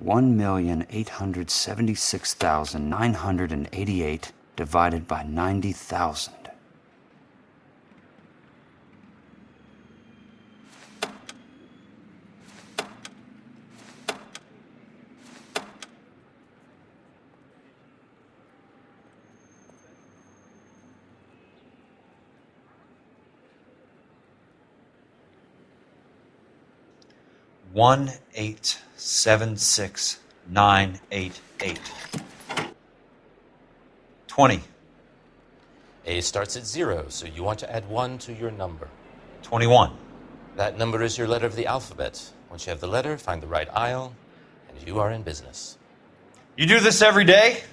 $1,876,988 divided by 90,000. $1,876,988. 20. A starts at 0, so you want to add 1 to your number. 21. That number is your letter of the alphabet. Once you have the letter, find the right aisle, and you are in business. You do this every day?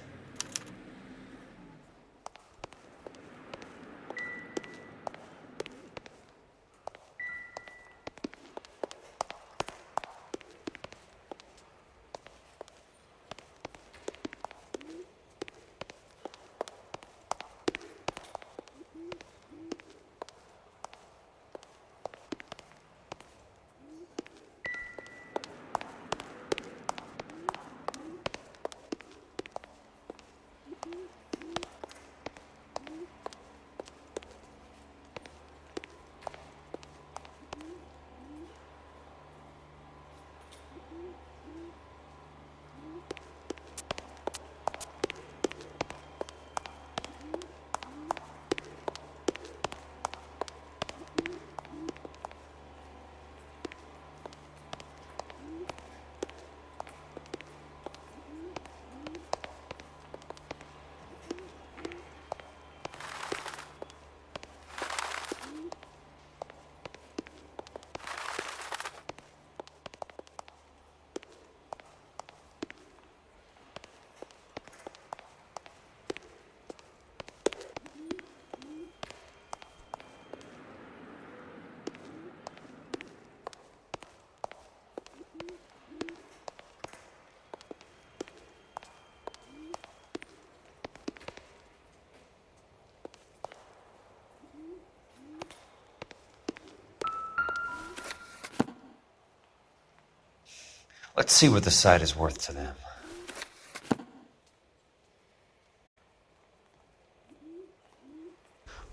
Let's see what the site is worth to them.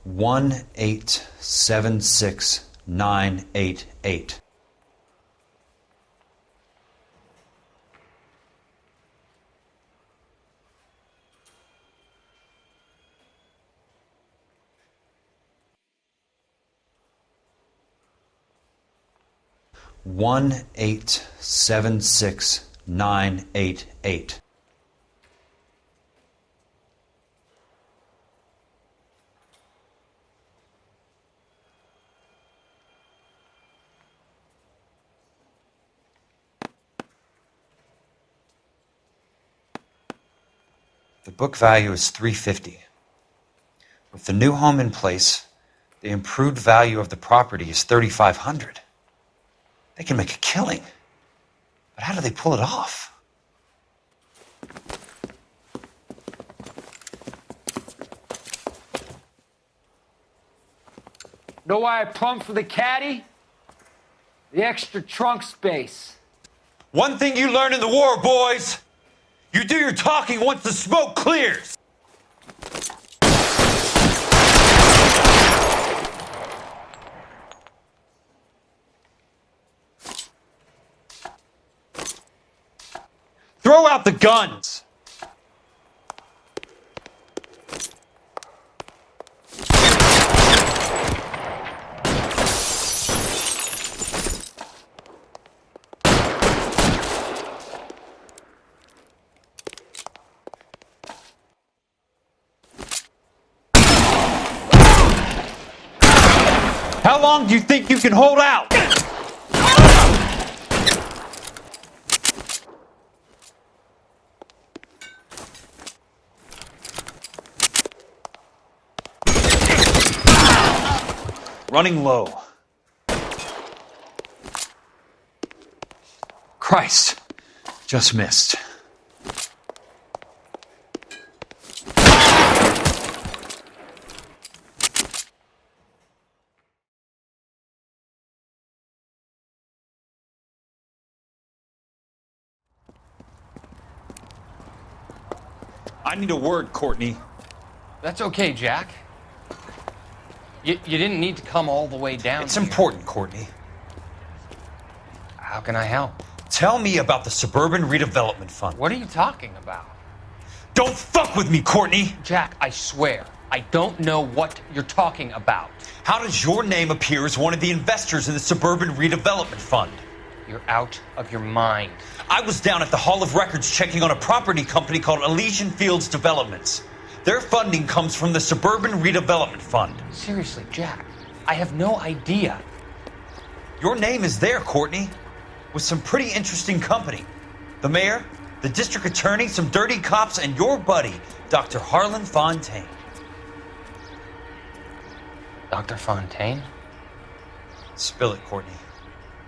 $1,876,988. $1,876,988. The book value is $350. With the new home in place, the improved value of the property is $3,500. They can make a killing. But how do they pull it off? Know why I plumbed for the caddy? The extra trunk space. One thing you learn in the war, boys. You do your talking once the smoke clears. Throw out the guns. How long do you think you can hold out? Running low. Christ, just missed. I need a word, Courtney. That's okay, Jack. You didn't need to come all the way down. It's important, Courtney. How can I help? Tell me about the Suburban Redevelopment Fund. What are you talking about? Don't fuck with me, Courtney! Jack, I swear, I don't know what you're talking about. How does your name appear as one of the investors in the Suburban Redevelopment Fund? You're out of your mind. I was down at the Hall of Records checking on a property company called Elysian Fields Developments. Their funding comes from the Suburban Redevelopment Fund. Seriously, Jack, I have no idea. Your name is there, Courtney, with some pretty interesting company. The mayor, the district attorney, some dirty cops, and your buddy, Dr. Harlan Fontaine. Dr. Fontaine? Spill it, Courtney.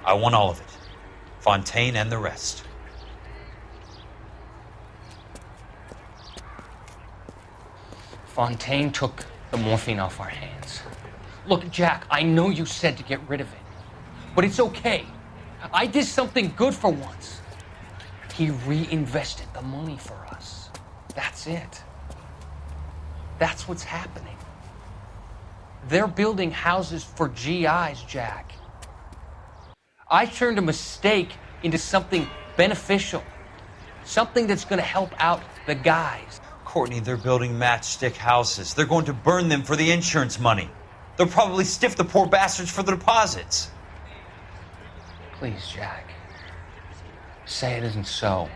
I want all of it. Fontaine and the rest. Fontaine took the morphine off our hands. Look, Jack, I know you said to get rid of it, but it's okay. I did something good for once. He reinvested the money for us. That's it. That's what's happening. They're building houses for GIs, Jack. I turned a mistake into something beneficial, something that's going to help out the guys. Courtney, they're building matchstick houses. They're going to burn them for the insurance money. They'll probably stiff the poor bastards for the deposits. Please, Jack. Say it isn't so.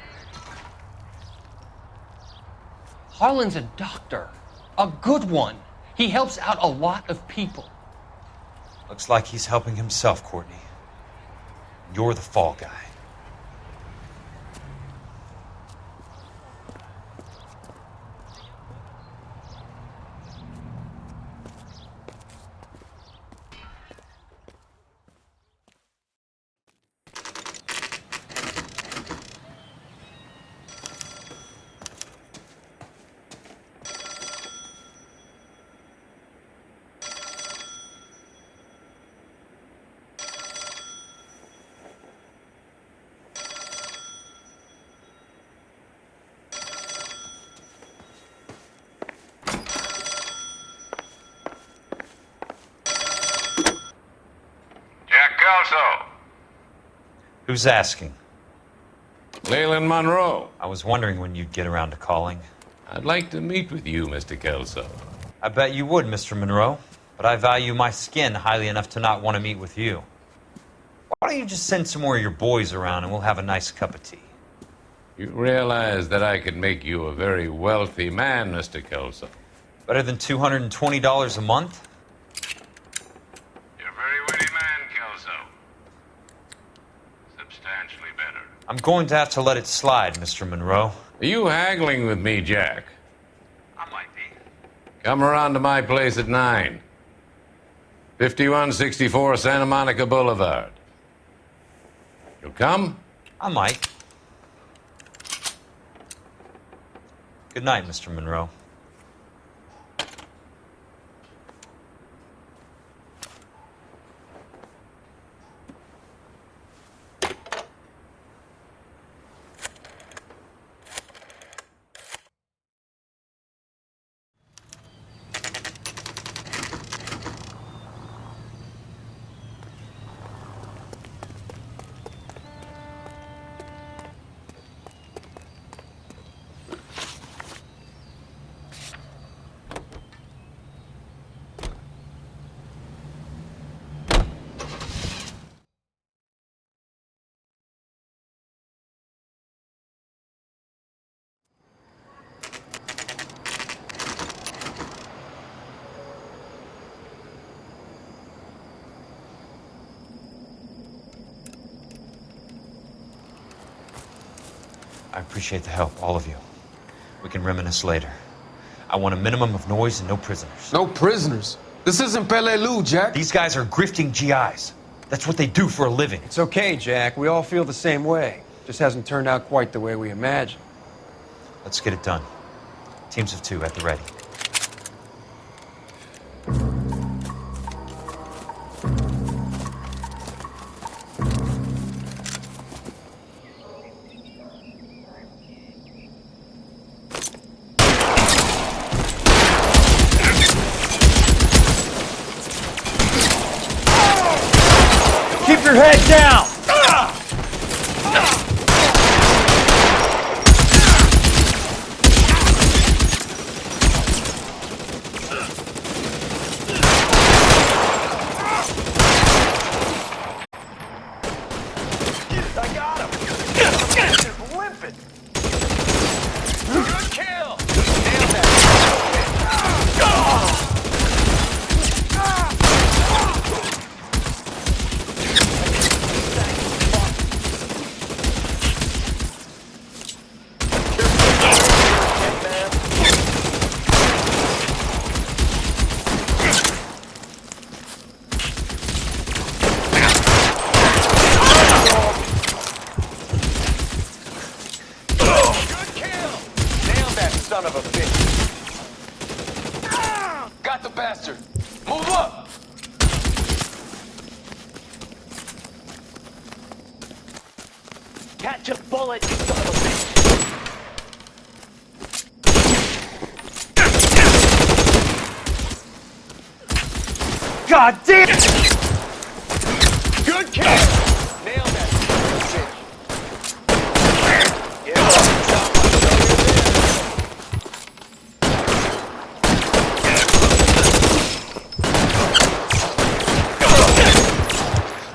Harlan's a doctor. A good one. He helps out a lot of people. Looks like he's helping himself, Courtney. You're the fall guy. Who's asking? Leyland Monroe. I was wondering when you'd get around to calling. I'd like to meet with you, Mr. Kelso. I bet you would, Mr. Monroe. But I value my skin highly enough to not want to meet with you. Why don't you just send some more of your boys around and we'll have a nice cup of tea? You realize that I could make you a very wealthy man, Mr. Kelso. Better than $220 a month? You're a very witty man, Kelso. Substantially better. I'm going to have to let it slide, Mr. Monroe. Are you haggling with me, Jack? Come around to my place at 9. 5164 Santa Monica Boulevard. You'll come? I might. Good night, Mr. Monroe. I appreciate the help, all of you. We can reminisce later. I want a minimum of noise and no prisoners. No prisoners? This isn't Peleliu, Jack. These guys are grifting GIs. That's what they do for a living. It's okay, Jack. We all feel the same way. Just hasn't turned out quite the way we imagined. Let's get it done. Teams of 2 at the ready. Keep your head down! I got him! Just limping! Good kill! Nailed that! Son of a bitch. Got the bastard. Move up. Catch a bullet, you son of a bitch. God damn it! Good kill. Nailed that bitch.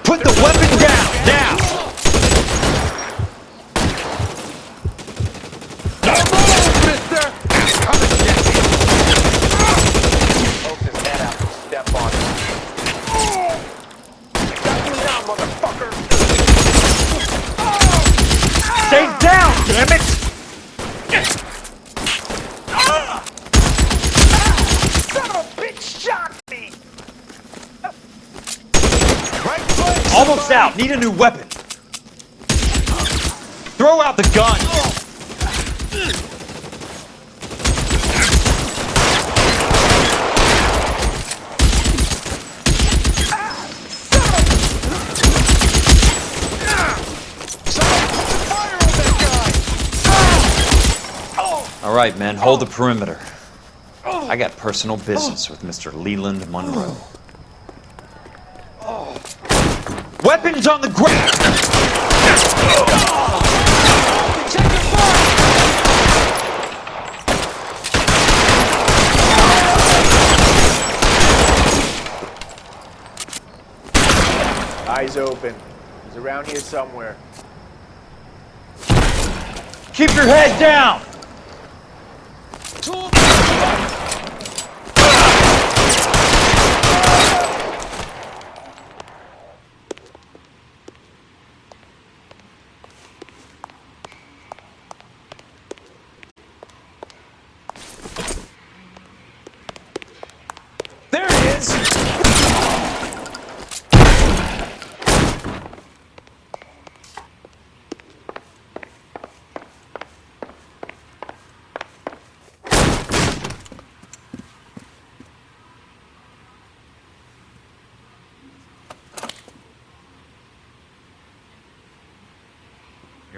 Put the weapon down, now! Come on, mister! Come and get me! Poke his head out and step on it. Got you now, motherfucker! Stay down, damn it! Son of a bitch shot me! Almost out. Need a new weapon. Throw out the gun. All right, men. Hold the perimeter. I got personal business with Mr. Leland Monroe. Weapons on the ground! Eyes open. He's around here somewhere. Keep your head down!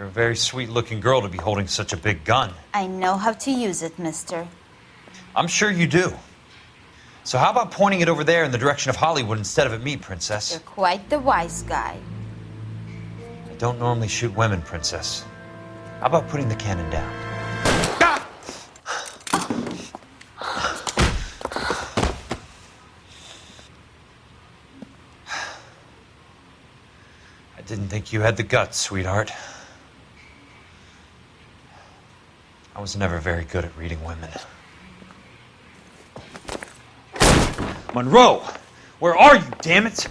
You're a very sweet-looking girl to be holding such a big gun. I know how to use it, mister. I'm sure you do. So how about pointing it over there in the direction of Hollywood instead of at me, Princess? You're quite the wise guy. I don't normally shoot women, Princess. How about putting the cannon down? I didn't think you had the guts, sweetheart. I was never very good at reading women. Monroe! Where are you, damn it?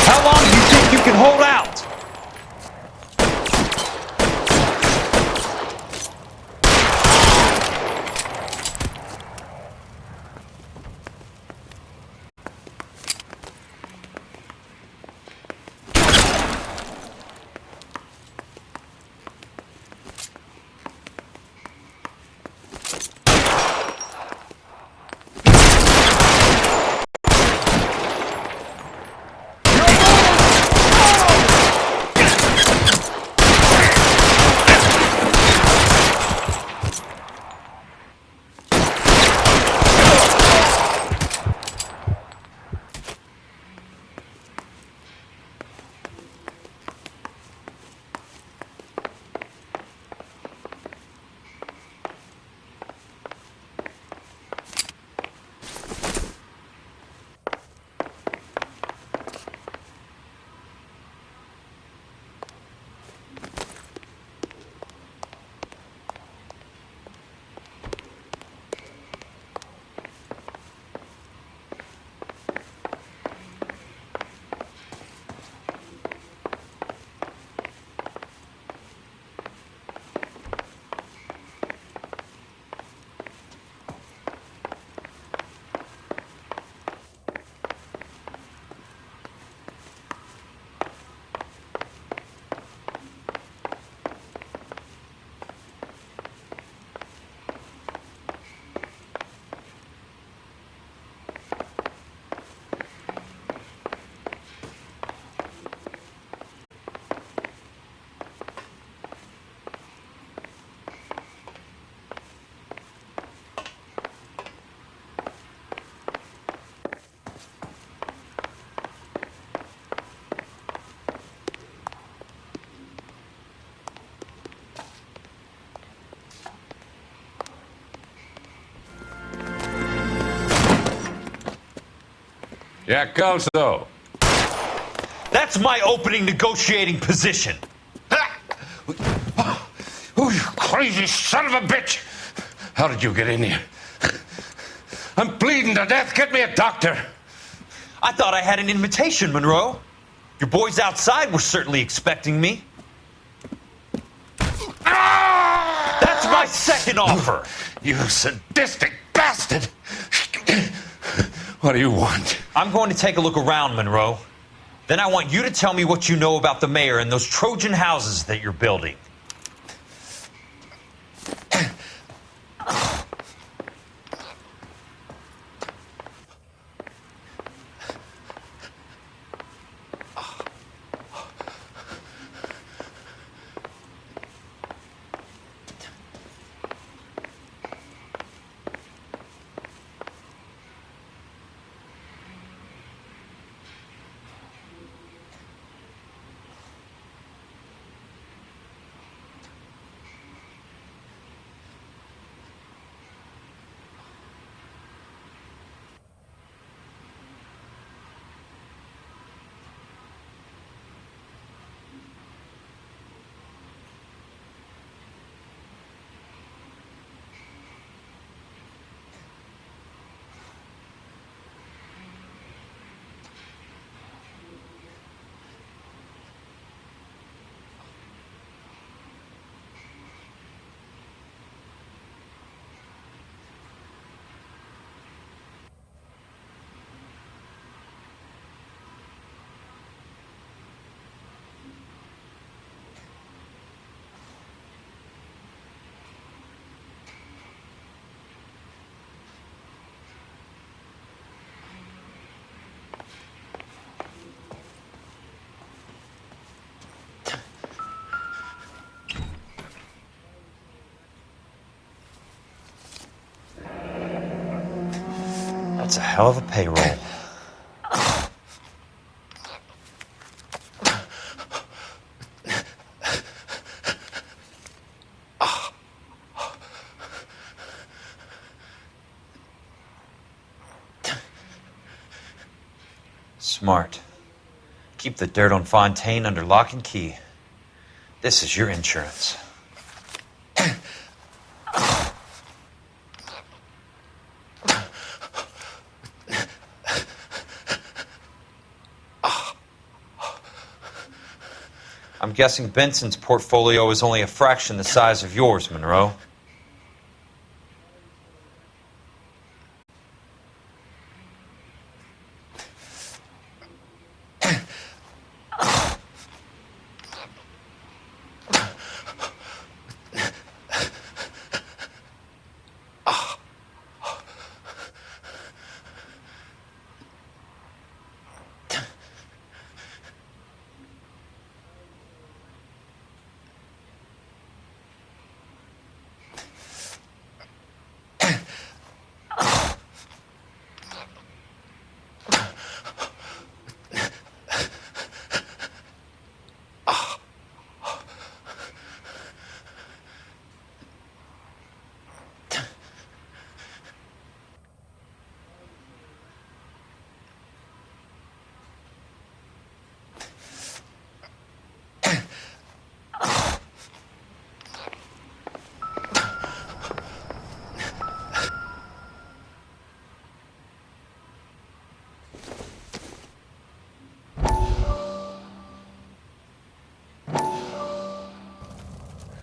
How long do you think you can hold out? Jack Kelso. That's my opening negotiating position. Oh, you crazy son of a bitch! How did you get in here? I'm bleeding to death. Get me a doctor. I thought I had an invitation, Monroe. Your boys outside were certainly expecting me. That's my second offer. You sadistic bastard! What do you want? I'm going to take a look around, Monroe. Then I want you to tell me what you know about the mayor and those Trojan houses that you're building. That's a hell of a payroll. Smart. Keep the dirt on Fontaine under lock and key. This is your insurance. I'm guessing Benson's portfolio is only a fraction the size of yours, Monroe.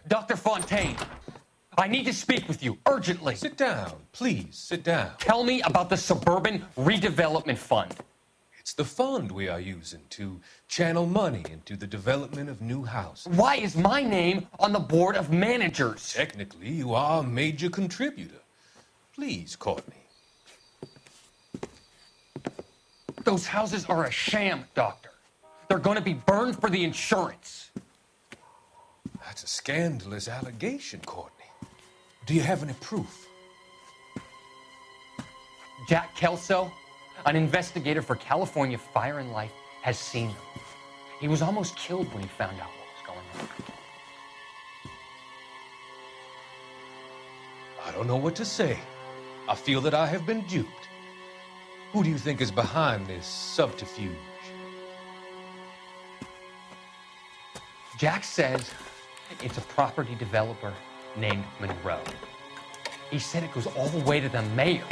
Dr. Fontaine, I need to speak with you urgently. Sit down, please, sit down. Tell me about the Suburban Redevelopment Fund. It's the fund we are using to channel money into the development of new houses. Why is my name on the board of managers? Technically, you are a major contributor. Please, Courtney. Those houses are a sham, Doctor. They're going to be burned for the insurance. That's a scandalous allegation, Courtney. Do you have any proof? Jack Kelso, an investigator for California Fire and Life, has seen them. He was almost killed when he found out what was going on. I don't know what to say. I feel that I have been duped. Who do you think is behind this subterfuge? Jack says it's a property developer named Monroe. He said it goes all the way to the mayor.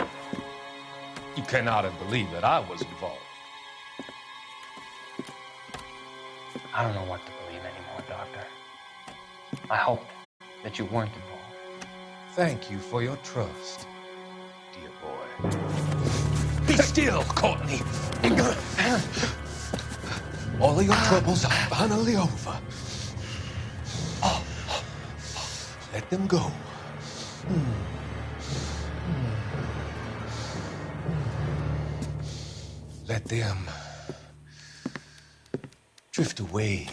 You cannot have believed that I was involved. I don't know what to believe anymore, Doctor. I hope that you weren't involved. Thank you for your trust, dear boy. Be still, Courtney. All of your troubles are finally over. Let them go. Let them drift away.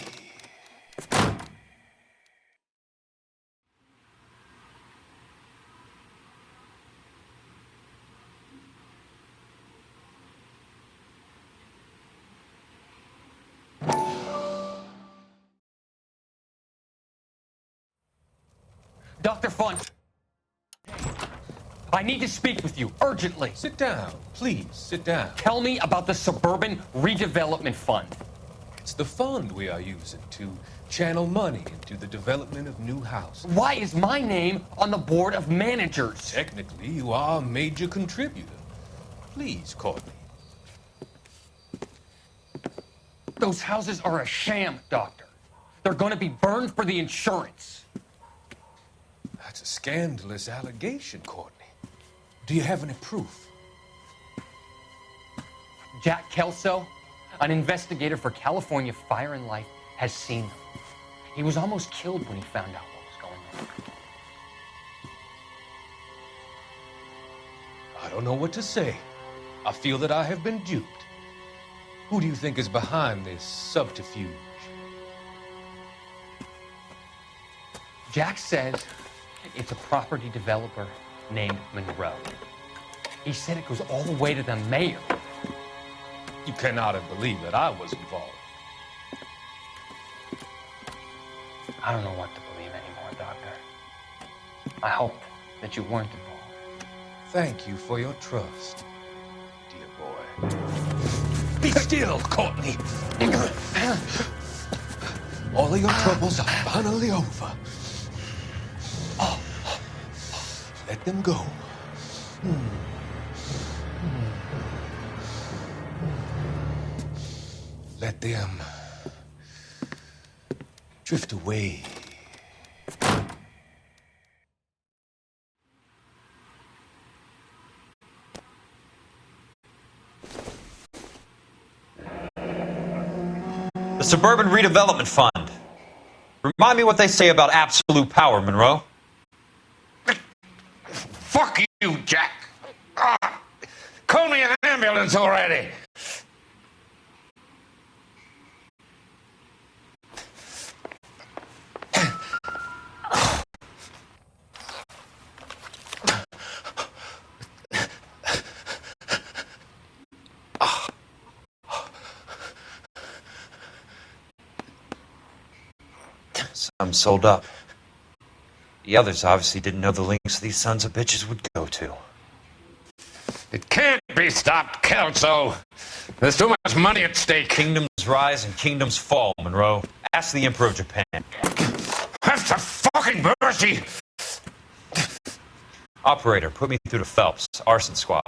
Dr. Font, I need to speak with you urgently. Sit down, please, sit down. Tell me about the Suburban Redevelopment Fund. It's the fund we are using to channel money into the development of new houses. Why is my name on the board of managers? Technically, you are a major contributor. Please, Courtney. Those houses are a sham, Doctor. They're going to be burned for the insurance. That's a scandalous allegation, Courtney. Do you have any proof? Jack Kelso, an investigator for California Fire and Life, has seen them. He was almost killed when he found out what was going on. I don't know what to say. I feel that I have been duped. Who do you think is behind this subterfuge? Jack says it's a property developer named Monroe. He said it goes all the way to the mayor. You cannot have believed that I was involved. I don't know what to believe anymore, Doctor. I hoped that you weren't involved. Thank you for your trust, dear boy. Be still, Courtney. All of your troubles are finally over. Let them go. Let them drift away. The Suburban Redevelopment Fund. Remind me what they say about absolute power, Monroe. Fuck you, Jack. Call me an ambulance already. Some sold up. The others obviously didn't know the links these sons of bitches would go to. It can't be stopped, Kelso. There's too much money at stake. Kingdoms rise and kingdoms fall, Monroe. Ask the Emperor of Japan. Have some fucking mercy! Operator, put me through to Phelps, arson squad.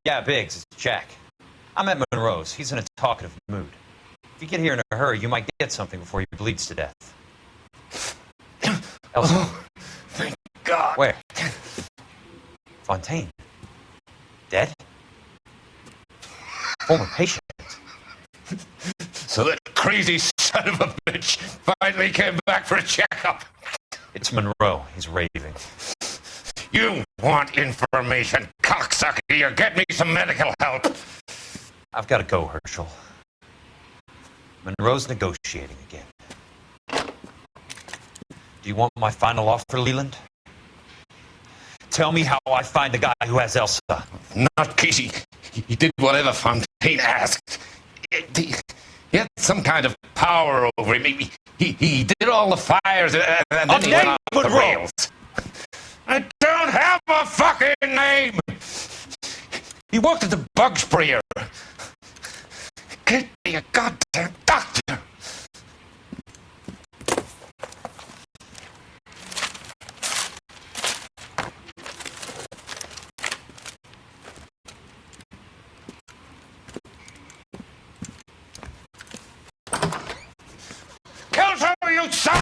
Yeah, Biggs, it's Jack. I'm at Monroe's. He's in a talkative mood. If you get here in a hurry, you might get something before he bleeds to death. Elsa. Oh, thank God. Where? Fontaine. Dead? Former patient. So that crazy son of a bitch finally came back for a checkup. It's Monroe. He's raving. You want information, cocksucker. You get me some medical help. I've got to go, Herschel. Monroe's negotiating again. Do you want my final offer, Leland? Tell me how I find the guy who has Elsa. Not Casey. He did whatever Fontaine asked. He had some kind of power over him. He did all the fires and then he went off the rails. I don't have a fucking name! He worked at the bug sprayer. Get me a goddamn doctor! Kelso, you son